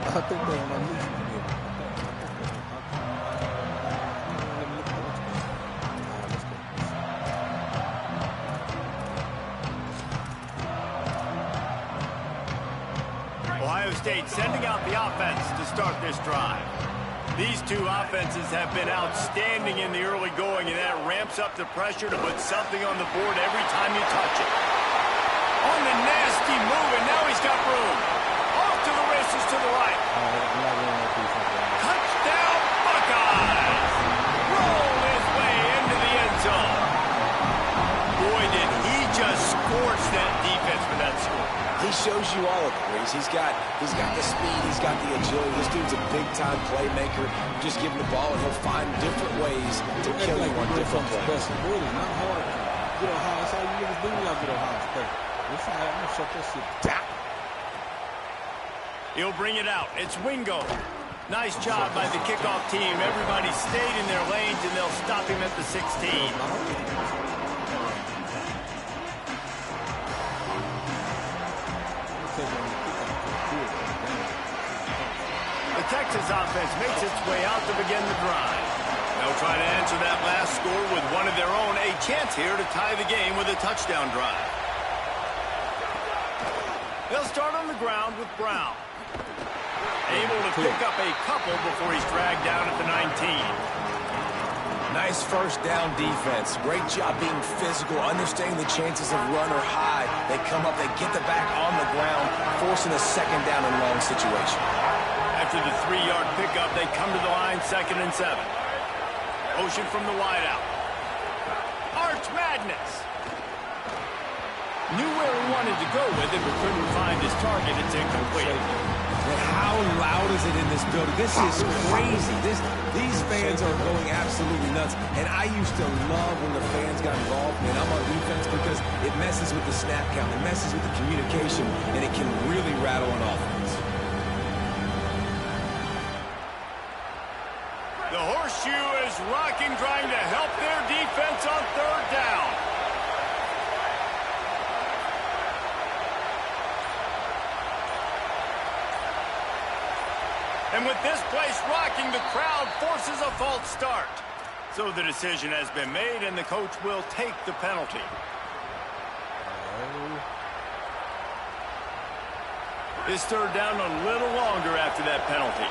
I think they're on my list. Ohio State sending out the offense to start this drive. These two offenses have been outstanding in the early going, and that ramps up the pressure to put something on the board every time you touch it. On the nasty move, and now he's got room. Off to the races to the right. Touchdown, Buckeyes! Roll his way into the end zone. Boy, did he just scorch that defense with that score. He shows you all of it, Reese. He's got the speed, he's got the agility. This dude's a big-time playmaker. Just give him the ball, and he'll find different ways to kill you on different plays. Really, not hard. Get Ohio, that's all you niggas do like with Ohio State. It's all right, I'm gonna shut that shit down. He'll bring it out. It's Wingo. Nice job by the kickoff team. Everybody stayed in their lanes, and they'll stop him at the 16. The Texas offense makes its way out to begin the drive. They'll try to answer that last score with one of their own. A chance here to tie the game with a touchdown drive. They'll start on the ground with Brown. Able to pick up a couple before he's dragged down at the 19. Nice first down defense. Great job being physical, understanding the chances of run or high. They come up, they get the back on the ground, forcing a second down and long situation. After the 3-yard pickup, they come to the line, 2nd and 7. Motion from the wideout. Arch Madness. Knew where he wanted to go with it, but couldn't find his target. It's incomplete. But how loud is it in this building? This is crazy. These fans are going absolutely nuts. And I used to love when the fans got involved, and I'm on defense, because it messes with the snap count, it messes with the communication, and it can really rattle an offense. The horseshoe is rocking, trying to help their defense on 3rd down. And with this place rocking, the crowd forces a false start. So the decision has been made, and the coach will take the penalty. This 3rd down a little longer after that penalty.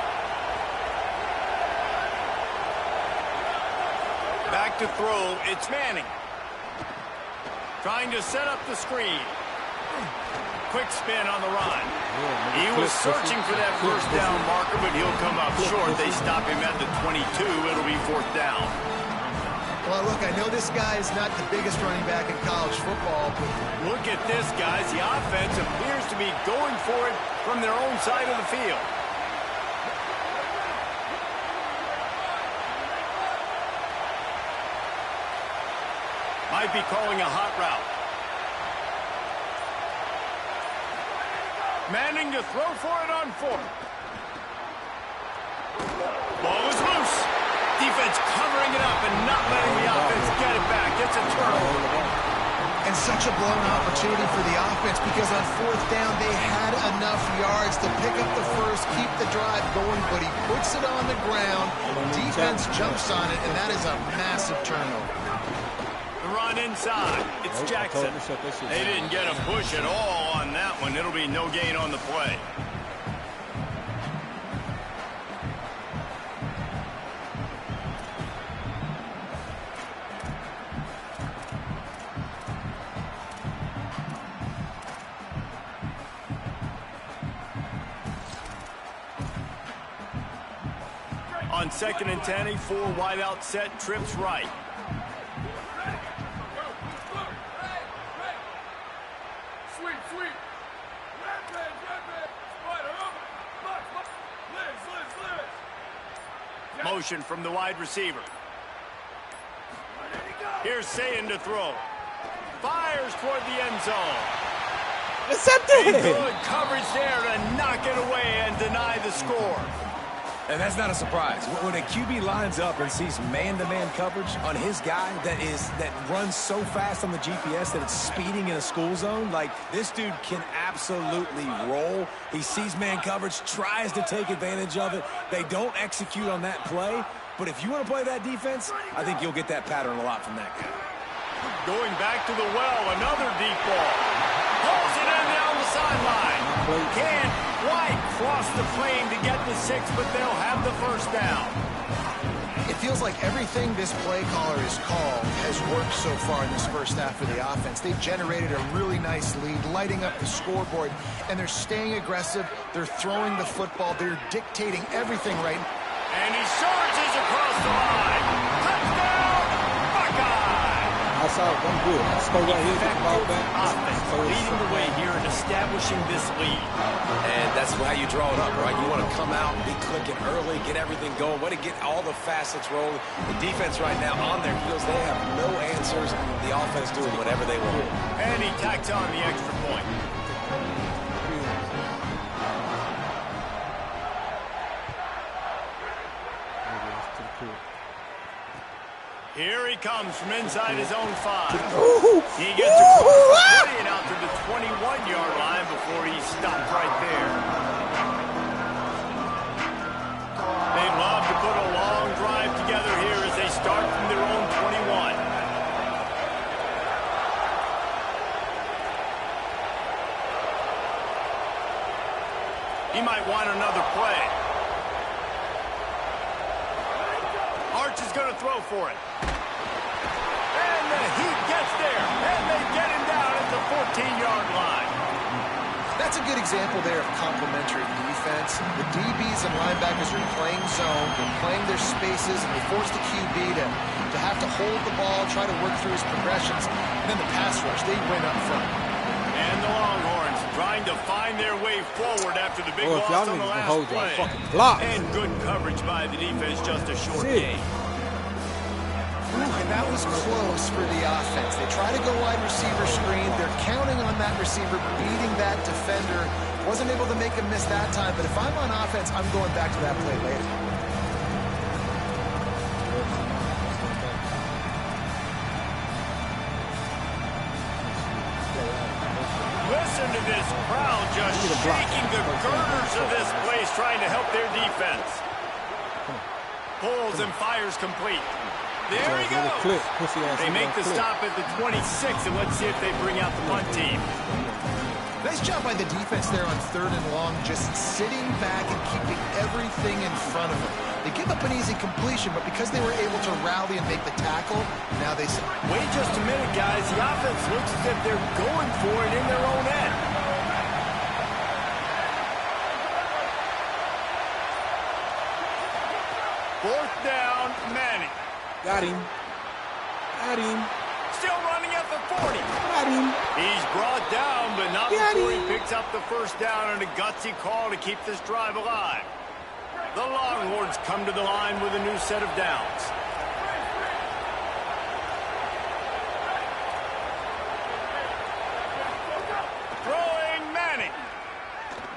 Back to throw, it's Manning. Trying to set up the screen. Quick spin on the run. He was searching for that 1st down marker, but he'll come up short. They stop him at the 22. It'll be 4th down. Well, look, I know this guy is not the biggest running back in college football, but Look at this, guys. The offense appears to be going for it from their own side of the field. Might be calling a hot route. Manning to throw for it on 4th. Ball is loose. Defense covering it up and not letting the offense get it back. It's a turnover. and such a blown opportunity for the offense, because on 4th down they had enough yards to pick up the first, keep the drive going, but he puts it on the ground. Defense jumps on it, and that is a massive turnover. The run inside. It's Jackson. They didn't get a push at all on that one. It'll be no gain on the play. On 2nd and 10, a 4-wideout set, trips right. Motion from the wide receiver. Here's Sayin to throw. Fires toward the end zone. Intercepted. Good coverage there to knock it away and deny the score. And that's not a surprise. When a QB lines up and sees man-to-man coverage on his guy that runs so fast on the GPS that it's speeding in a school zone, like this dude can absolutely roll. He sees man coverage, tries to take advantage of it. They don't execute on that play. But if you want to play that defense, I think you'll get that pattern a lot from that guy. Going back to the well, another deep ball. Pulls it in down the sideline. Can't quite cross the plane to get the 6, but they'll have the first down. It feels like everything this play caller has called has worked so far in this first half for the offense. They've generated a really nice lead, lighting up the scoreboard, and they're staying aggressive. They're throwing the football. They're dictating everything right. And he surges across the line. Touchdown, Buckeye! I saw it. I'm good. I spoke right here. Get the ball back. Offense leading the way here and establishing this lead. And that's how you draw it up, right? You want to come out and be clicking early, get everything going, want to get all the facets rolling. The defense right now on their heels, they have no answers. The offense doing whatever they want. And he tacks on the extra point. Here he comes from inside his own 5. He gets across the 20 and out to the 21-yard line before he stopped right there. They love to put a long drive together here as they start from their own 21. He might want another play. Arch is going to throw for it. And the Heat gets there, and they get him down at the 14-yard line. That's a good example there of complementary defense. The DBs and linebackers are playing zone, they're playing their spaces, and they force the QB to have to hold the ball, try to work through his progressions, and then the pass rush, they win up front. And the Longhorns trying to find their way forward after the big loss on the last play. And good coverage by the defense, just a short gain. And that was close for the offense. They try to go wide receiver screen. They're counting on that receiver beating that defender. Wasn't able to make him miss that time, but if I'm on offense, I'm going back to that play later. Listen to this crowd just shaking the girders of this place, trying to help their defense. Pulls and fires complete. There he goes. They make the stop at the 26, and let's see if they bring out the punt team. Nice job by the defense there on 3rd and long, just sitting back and keeping everything in front of them. They give up an easy completion, but because they were able to rally and make the tackle, now they say, wait just a minute, guys. The offense looks as if they're going for it in their own end. Fourth down, Manning. Got him. Got him. Still running at the 40. Got him. He's brought down, but not before he picks up the first down and a gutsy call to keep this drive alive. The Longhorns come to the line with a new set of downs. Throwing Manning.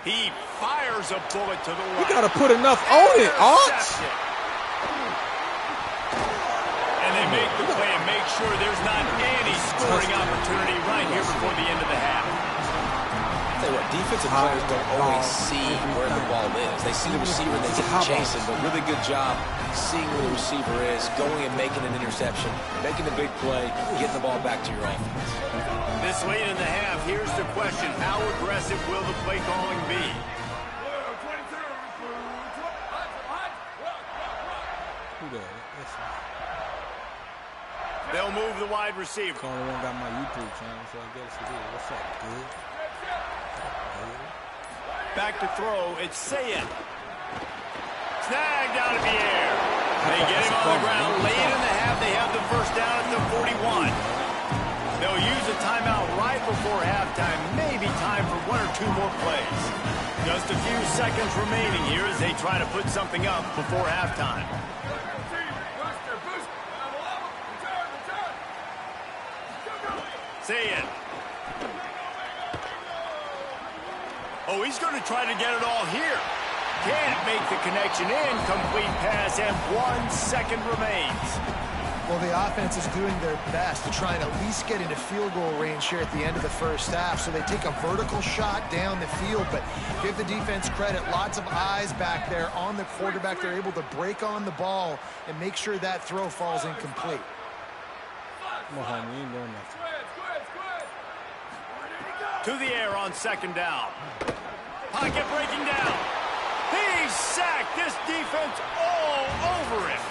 He fires a bullet to the right. You got to put enough on it, Arch. They make the play and make sure there's not any scoring opportunity right here before the end of the half. I'll tell you what, defensive players don't always see where the ball is. They see the receiver and they get to chase him, but really good job seeing where the receiver is, going and making an interception, making the big play, getting the ball back to your offense. This late in the half, here's the question. How aggressive will the play calling be? They'll move the wide receiver. The only one got my YouTube channel, so I guess it is. What's up, good? Back to throw. It's Sayin. snagged out of the air. They get him on the ground late in the half. They have the first down at the 41. They'll use a timeout right before halftime. Maybe time for one or two more plays. Just a few seconds remaining here as they try to put something up before halftime. See it. Oh, he's going to try to get it all here. Can't make the connection. Incomplete pass, and 1 second remains. Well, the offense is doing their best to try and at least get into field goal range here at the end of the first half. So they take a vertical shot down the field, but give the defense credit. Lots of eyes back there on the quarterback. They're able to break on the ball and make sure that throw falls incomplete. To the air on second down. Pocket breaking down. He's sacked. This defense all over him.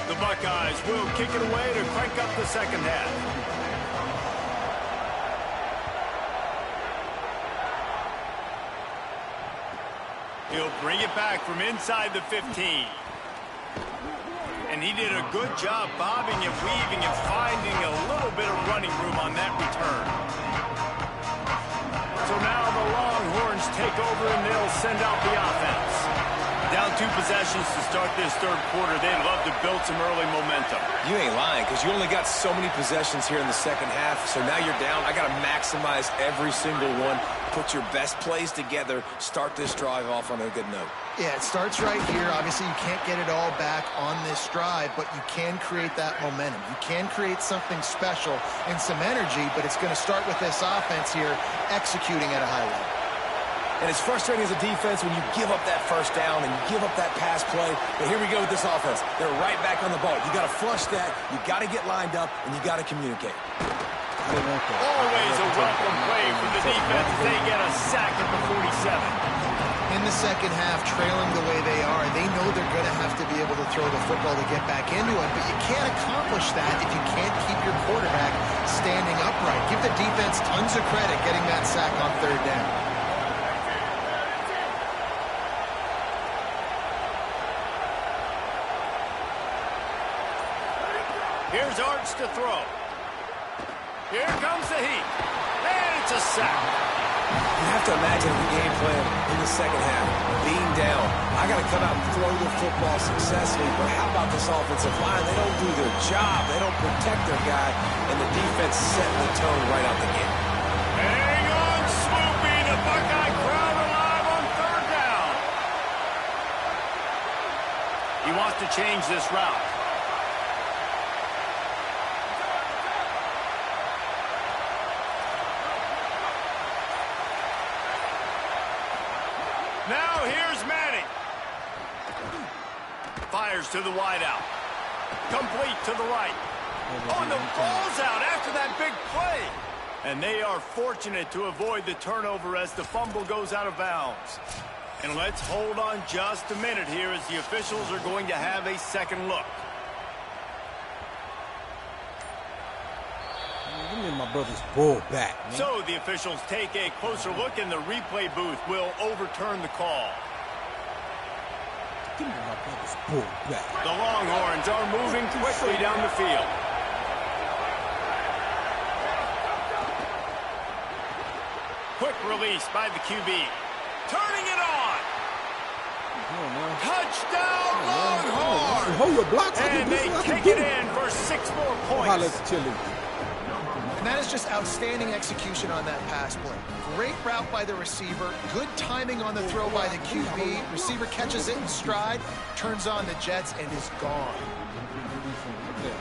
The Buckeyes will kick it away to crank up the second half. He'll bring it back from inside the 15. And he did a good job bobbing and weaving and finding a little bit of running room on that return. So now the Longhorns take over and they'll send out the offense. Down 2 possessions to start this third quarter. They'd love to build some early momentum. You ain't lying, because you only got so many possessions here in the second half, so now you're down. I got to maximize every single one. Put your best plays together. Start this drive off on a good note. Yeah, it starts right here. Obviously, you can't get it all back on this drive, but you can create that momentum. You can create something special and some energy, but it's going to start with this offense here executing at a high level. And it's frustrating as a defense when you give up that first down and you give up that pass play. But here we go with this offense. They're right back on the ball. You got to flush that. You got to get lined up, and you got to communicate. Always a welcome play from the defense. They get a sack at the 47. In the second half, trailing the way they are, they know they're going to have to be able to throw the football to get back into it, but you can't accomplish that if you can't keep your quarterback standing upright. Give the defense tons of credit getting that sack on third down. Here's Arts to throw. Here comes the heat. And it's a sack. You have to imagine the game plan in the second half. Being down, I got to come out and throw the football successfully. But how about this offensive line? They don't do their job. They don't protect their guy. And the defense setting the tone right out the gate. Hang on, Swoopy. The Buckeye crowd alive on third down. He wants to change this route. Now here's Manning. Fires to the wideout. Complete to the right. Oh, and the ball's out after that big play. And they are fortunate to avoid the turnover as the fumble goes out of bounds. And let's hold on just a minute here as the officials are going to have a second look. Give me my brother's ball back, man. So the officials take a closer look, and the replay booth will overturn the call. Give me my brother's ball back. The Longhorns are moving quickly down the field. Quick release by the QB. Turning it on. Touchdown, Longhorns! Hold your blocks. And they kick it in for 6 more points. And that is just outstanding execution on that pass play. Great route by the receiver. Good timing on the throw by the QB. Receiver catches it in stride, turns on the jets, and is gone.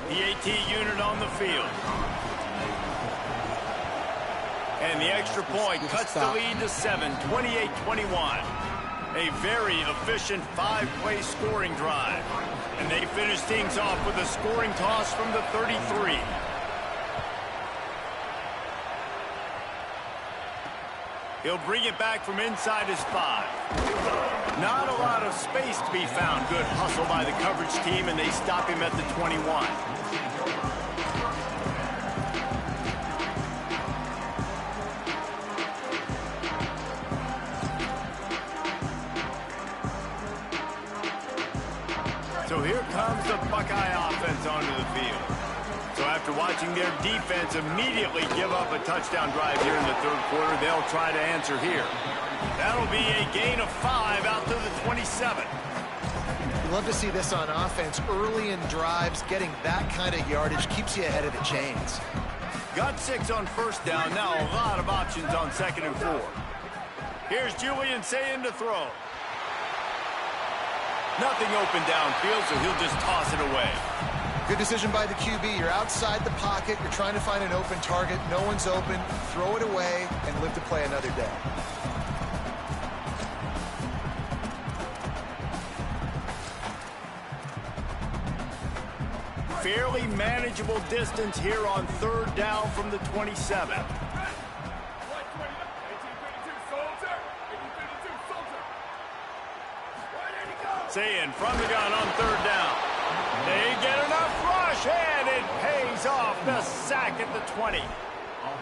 The AT unit on the field. And the extra point cuts the lead to 7, 28-21. A very efficient 5-play scoring drive. And they finish things off with a scoring toss from the 33. He'll bring it back from inside his 5. Not a lot of space to be found. Good hustle by the coverage team, and they stop him at the 21. So here comes the Buckeye offense onto the field. So after watching their defense immediately give up a touchdown drive here in the third quarter, they'll try to answer here. That'll be a gain of 5 out to the 27. You love to see this on offense. Early in drives, getting that kind of yardage keeps you ahead of the chains. Got 6 on first down. Now a lot of options on 2nd and 4. Here's Julian Sayin to throw. Nothing open downfield, so he'll just toss it away. Good decision by the QB. You're outside the pocket. You're trying to find an open target. No one's open. Throw it away and live to play another day. Fairly manageable distance here on 3rd down from the 27. Sayin from the gun on 3rd down. They get enough rush, and it pays off. The sack at the 20.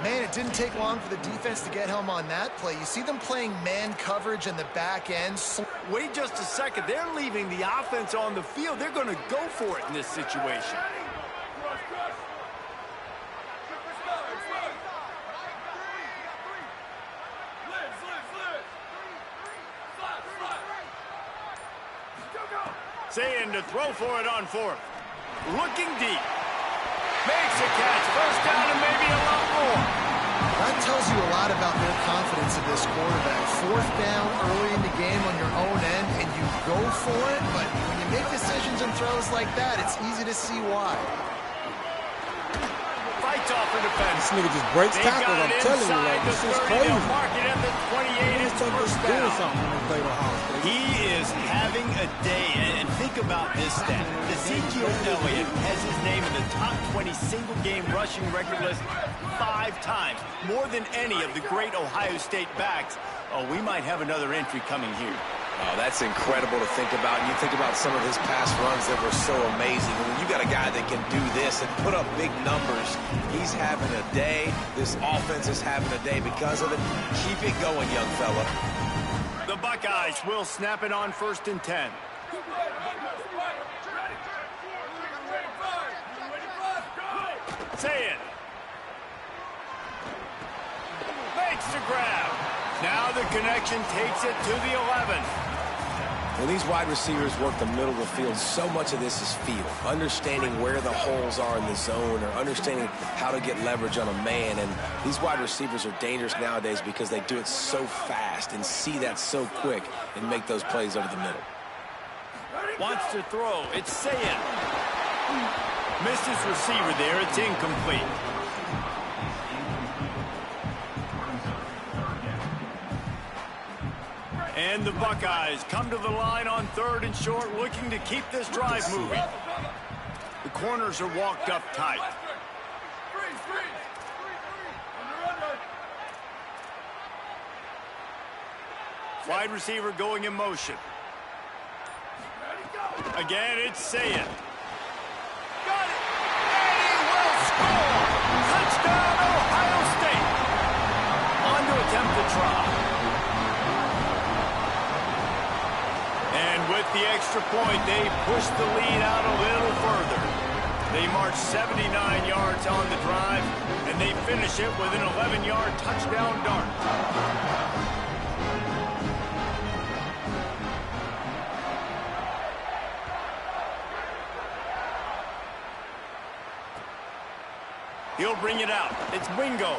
Man, it didn't take long for the defense to get home on that play. You see them playing man coverage in the back end. Wait just a second. They're leaving the offense on the field. They're going to go for it in this situation. Sayin to throw for it on 4th. Looking deep. Makes a catch. First down and maybe a lot more. That tells you a lot about their confidence in this quarterback. 4th down early in the game on your own end, and you go for it, but when you make decisions and throws like that, it's easy to see why. Fights off for defense. This nigga just breaks tackles. I'm telling you, like, this is crazy. Mark it at the 28. It's first down. He is having a day, and think about this stat. Ezekiel Elliott has his name in the top 20 single-game rushing record list 5 times, more than any of the great Ohio State backs. Oh, we might have another entry coming here. Oh, that's incredible to think about. And you think about some of his past runs that were so amazing. When you got a guy that can do this and put up big numbers, he's having a day. This offense is having a day because of it. Keep it going, young fella. The Buckeyes will snap it on 1st and 10. Sayin makes the grab. Now the connection takes it to the 11. When these wide receivers work the middle of the field, so much of this is feel. Understanding where the holes are in the zone or understanding how to get leverage on a man. And these wide receivers are dangerous nowadays because they do it so fast and see that so quick and make those plays over the middle. Wants to throw. It's Sayin. Misses receiver there. It's incomplete. And the Buckeyes come to the line on 3rd and short, looking to keep this drive moving. The corners are walked up tight. Wide receiver going in motion. Again, it's Sayin. Got it! And he will score! Touchdown, Ohio State! On to attempt the try. And with the extra point, they push the lead out a little further. They march 79 yards on the drive, and they finish it with an 11-yard touchdown dart. He'll bring it out. It's Wingo.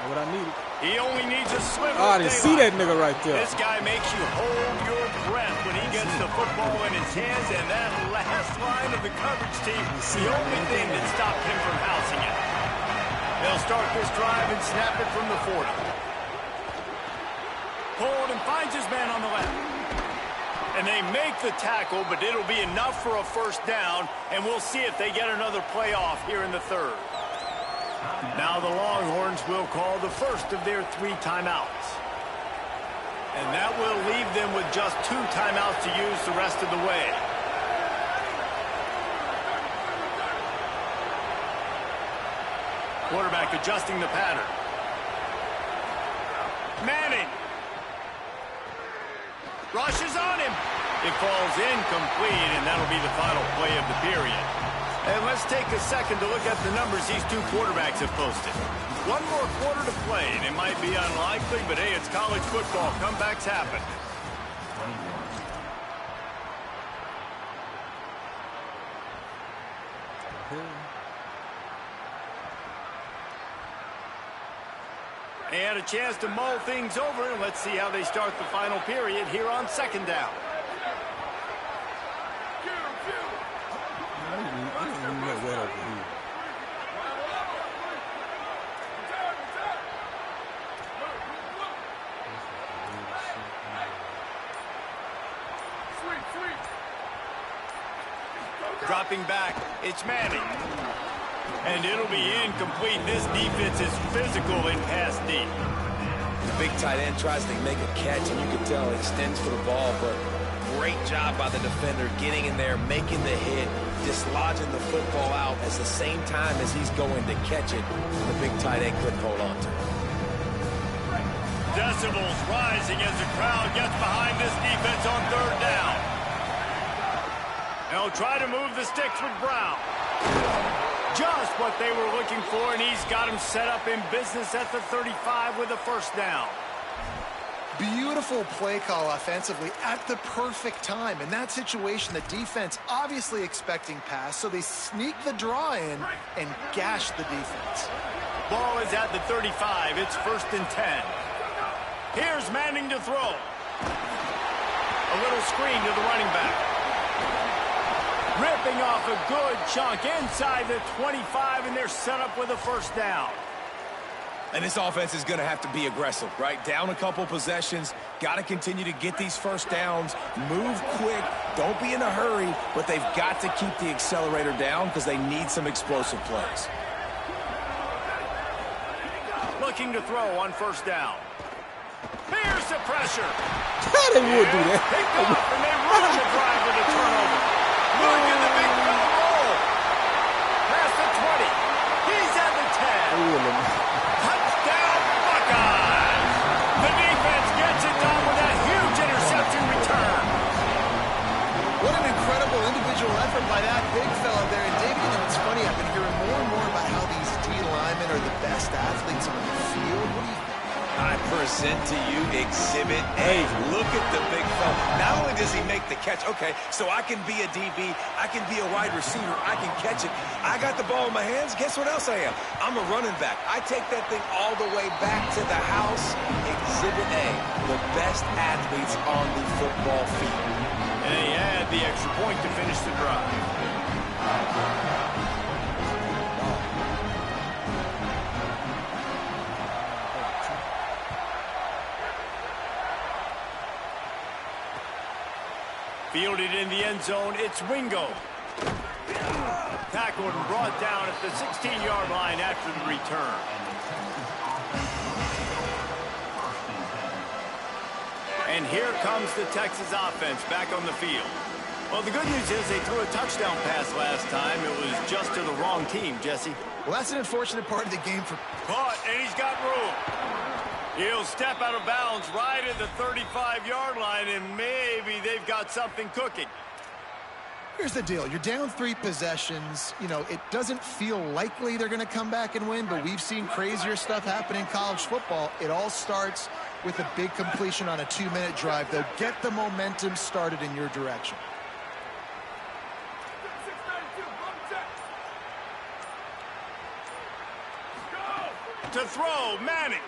What I needed. He only needs a sliver. Oh, I didn't see that nigga right there. This guy makes you hold your breath when he gets the football in his hands, and that last line of the coverage team is the only thing that stopped him from housing it. They'll start this drive and snap it from the 40. Hold and finds his man on the left. And they make the tackle, but it'll be enough for a first down, and we'll see if they get another play off here in the 3rd. Now the Longhorns will call the first of their 3 timeouts. And that will leave them with just 2 timeouts to use the rest of the way. Quarterback adjusting the pattern. Manning. Rushes on him. It falls incomplete, and that'll be the final play of the period. And let's take a second to look at the numbers these 2 quarterbacks have posted. 1 more quarter to play, and it might be unlikely, but hey, it's college football. Comebacks happen. And a chance to mull things over, and let's see how they start the final period here on 2nd down. Dropping back, it's Manning. And it'll be incomplete. This defense is physical in pass deep. The big tight end tries to make a catch, and you can tell he extends for the ball, but great job by the defender getting in there, making the hit, dislodging the football out at the same time as he's going to catch it. The big tight end couldn't hold on to it. Decibels rising as the crowd gets behind this defense on 3rd down. They'll try to move the sticks with Brown. Just what they were looking for, and he's got him set up in business at the 35 with a 1st down. Beautiful play call offensively at the perfect time. In that situation, the defense obviously expecting pass, so they sneak the draw in and gash the defense. Ball is at the 35. It's 1st and 10. Here's Manning to throw. A little screen to the running back. Ripping off a good chunk inside the 25, and they're set up with a 1st down. And this offense is going to have to be aggressive, right? Down a couple possessions, got to continue to get these 1st downs, move quick, don't be in a hurry, but they've got to keep the accelerator down because they need some explosive plays. Looking to throw on 1st down. Here's the pressure. They would do that. Picked off, and they ruin the drive with a turnover. Look at the big fella roll. Past the 20. He's at the 10. Touchdown, Buckeyes. The defense gets it done with a huge interception return. What an incredible individual effort by that big fella there. And David, you know, it's funny, I've been hearing more and more about how these D linemen are the best athletes on the field. What do you think? I present to you Exhibit A. Look at the big fella. Not only does he make the catch, okay, so I can be a DB, I can be a wide receiver, I can catch it. I got the ball in my hands. Guess what else I am? I'm a running back. I take that thing all the way back to the house. Exhibit A, the best athletes on the football field. And he had the extra point to finish the drive. Fielded in the end zone, it's Wingo. Tackled and brought down at the 16-yard line after the return. And here comes the Texas offense back on the field. Well, the good news is they threw a touchdown pass last time. It was just to the wrong team, Jesse. Well, that's an unfortunate part of the game for... Caught, and he's got room. He'll step out of bounds right at the 35-yard line, and maybe they've got something cooking. Here's the deal. You're down 3 possessions. You know, it doesn't feel likely they're going to come back and win, but we've seen crazier stuff happen in college football. It all starts with a big completion on a 2-minute drive. They'll get the momentum started in your direction. To throw, Manning.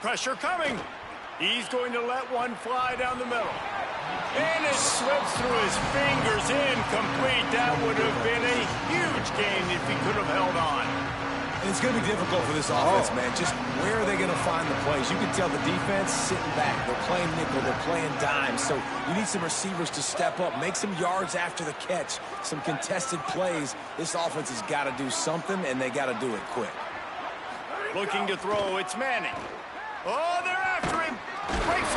Pressure coming. He's going to let one fly down the middle. And it slips through his fingers, incomplete. That would have been a huge gain if he could have held on. And it's going to be difficult for this offense, man. Just where are they going to find the plays? You can tell the defense sitting back. They're playing nickel. They're playing dime. So you need some receivers to step up, make some yards after the catch, some contested plays. This offense has got to do something, and they got to do it quick. Looking to throw, it's Manning. Oh, they're after him. Breaks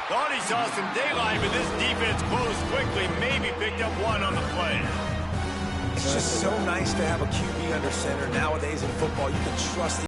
Thought he saw some daylight, but this defense closed quickly. Maybe picked up one on the play. It's just so nice to have a QB under center. Nowadays in football, you can trust the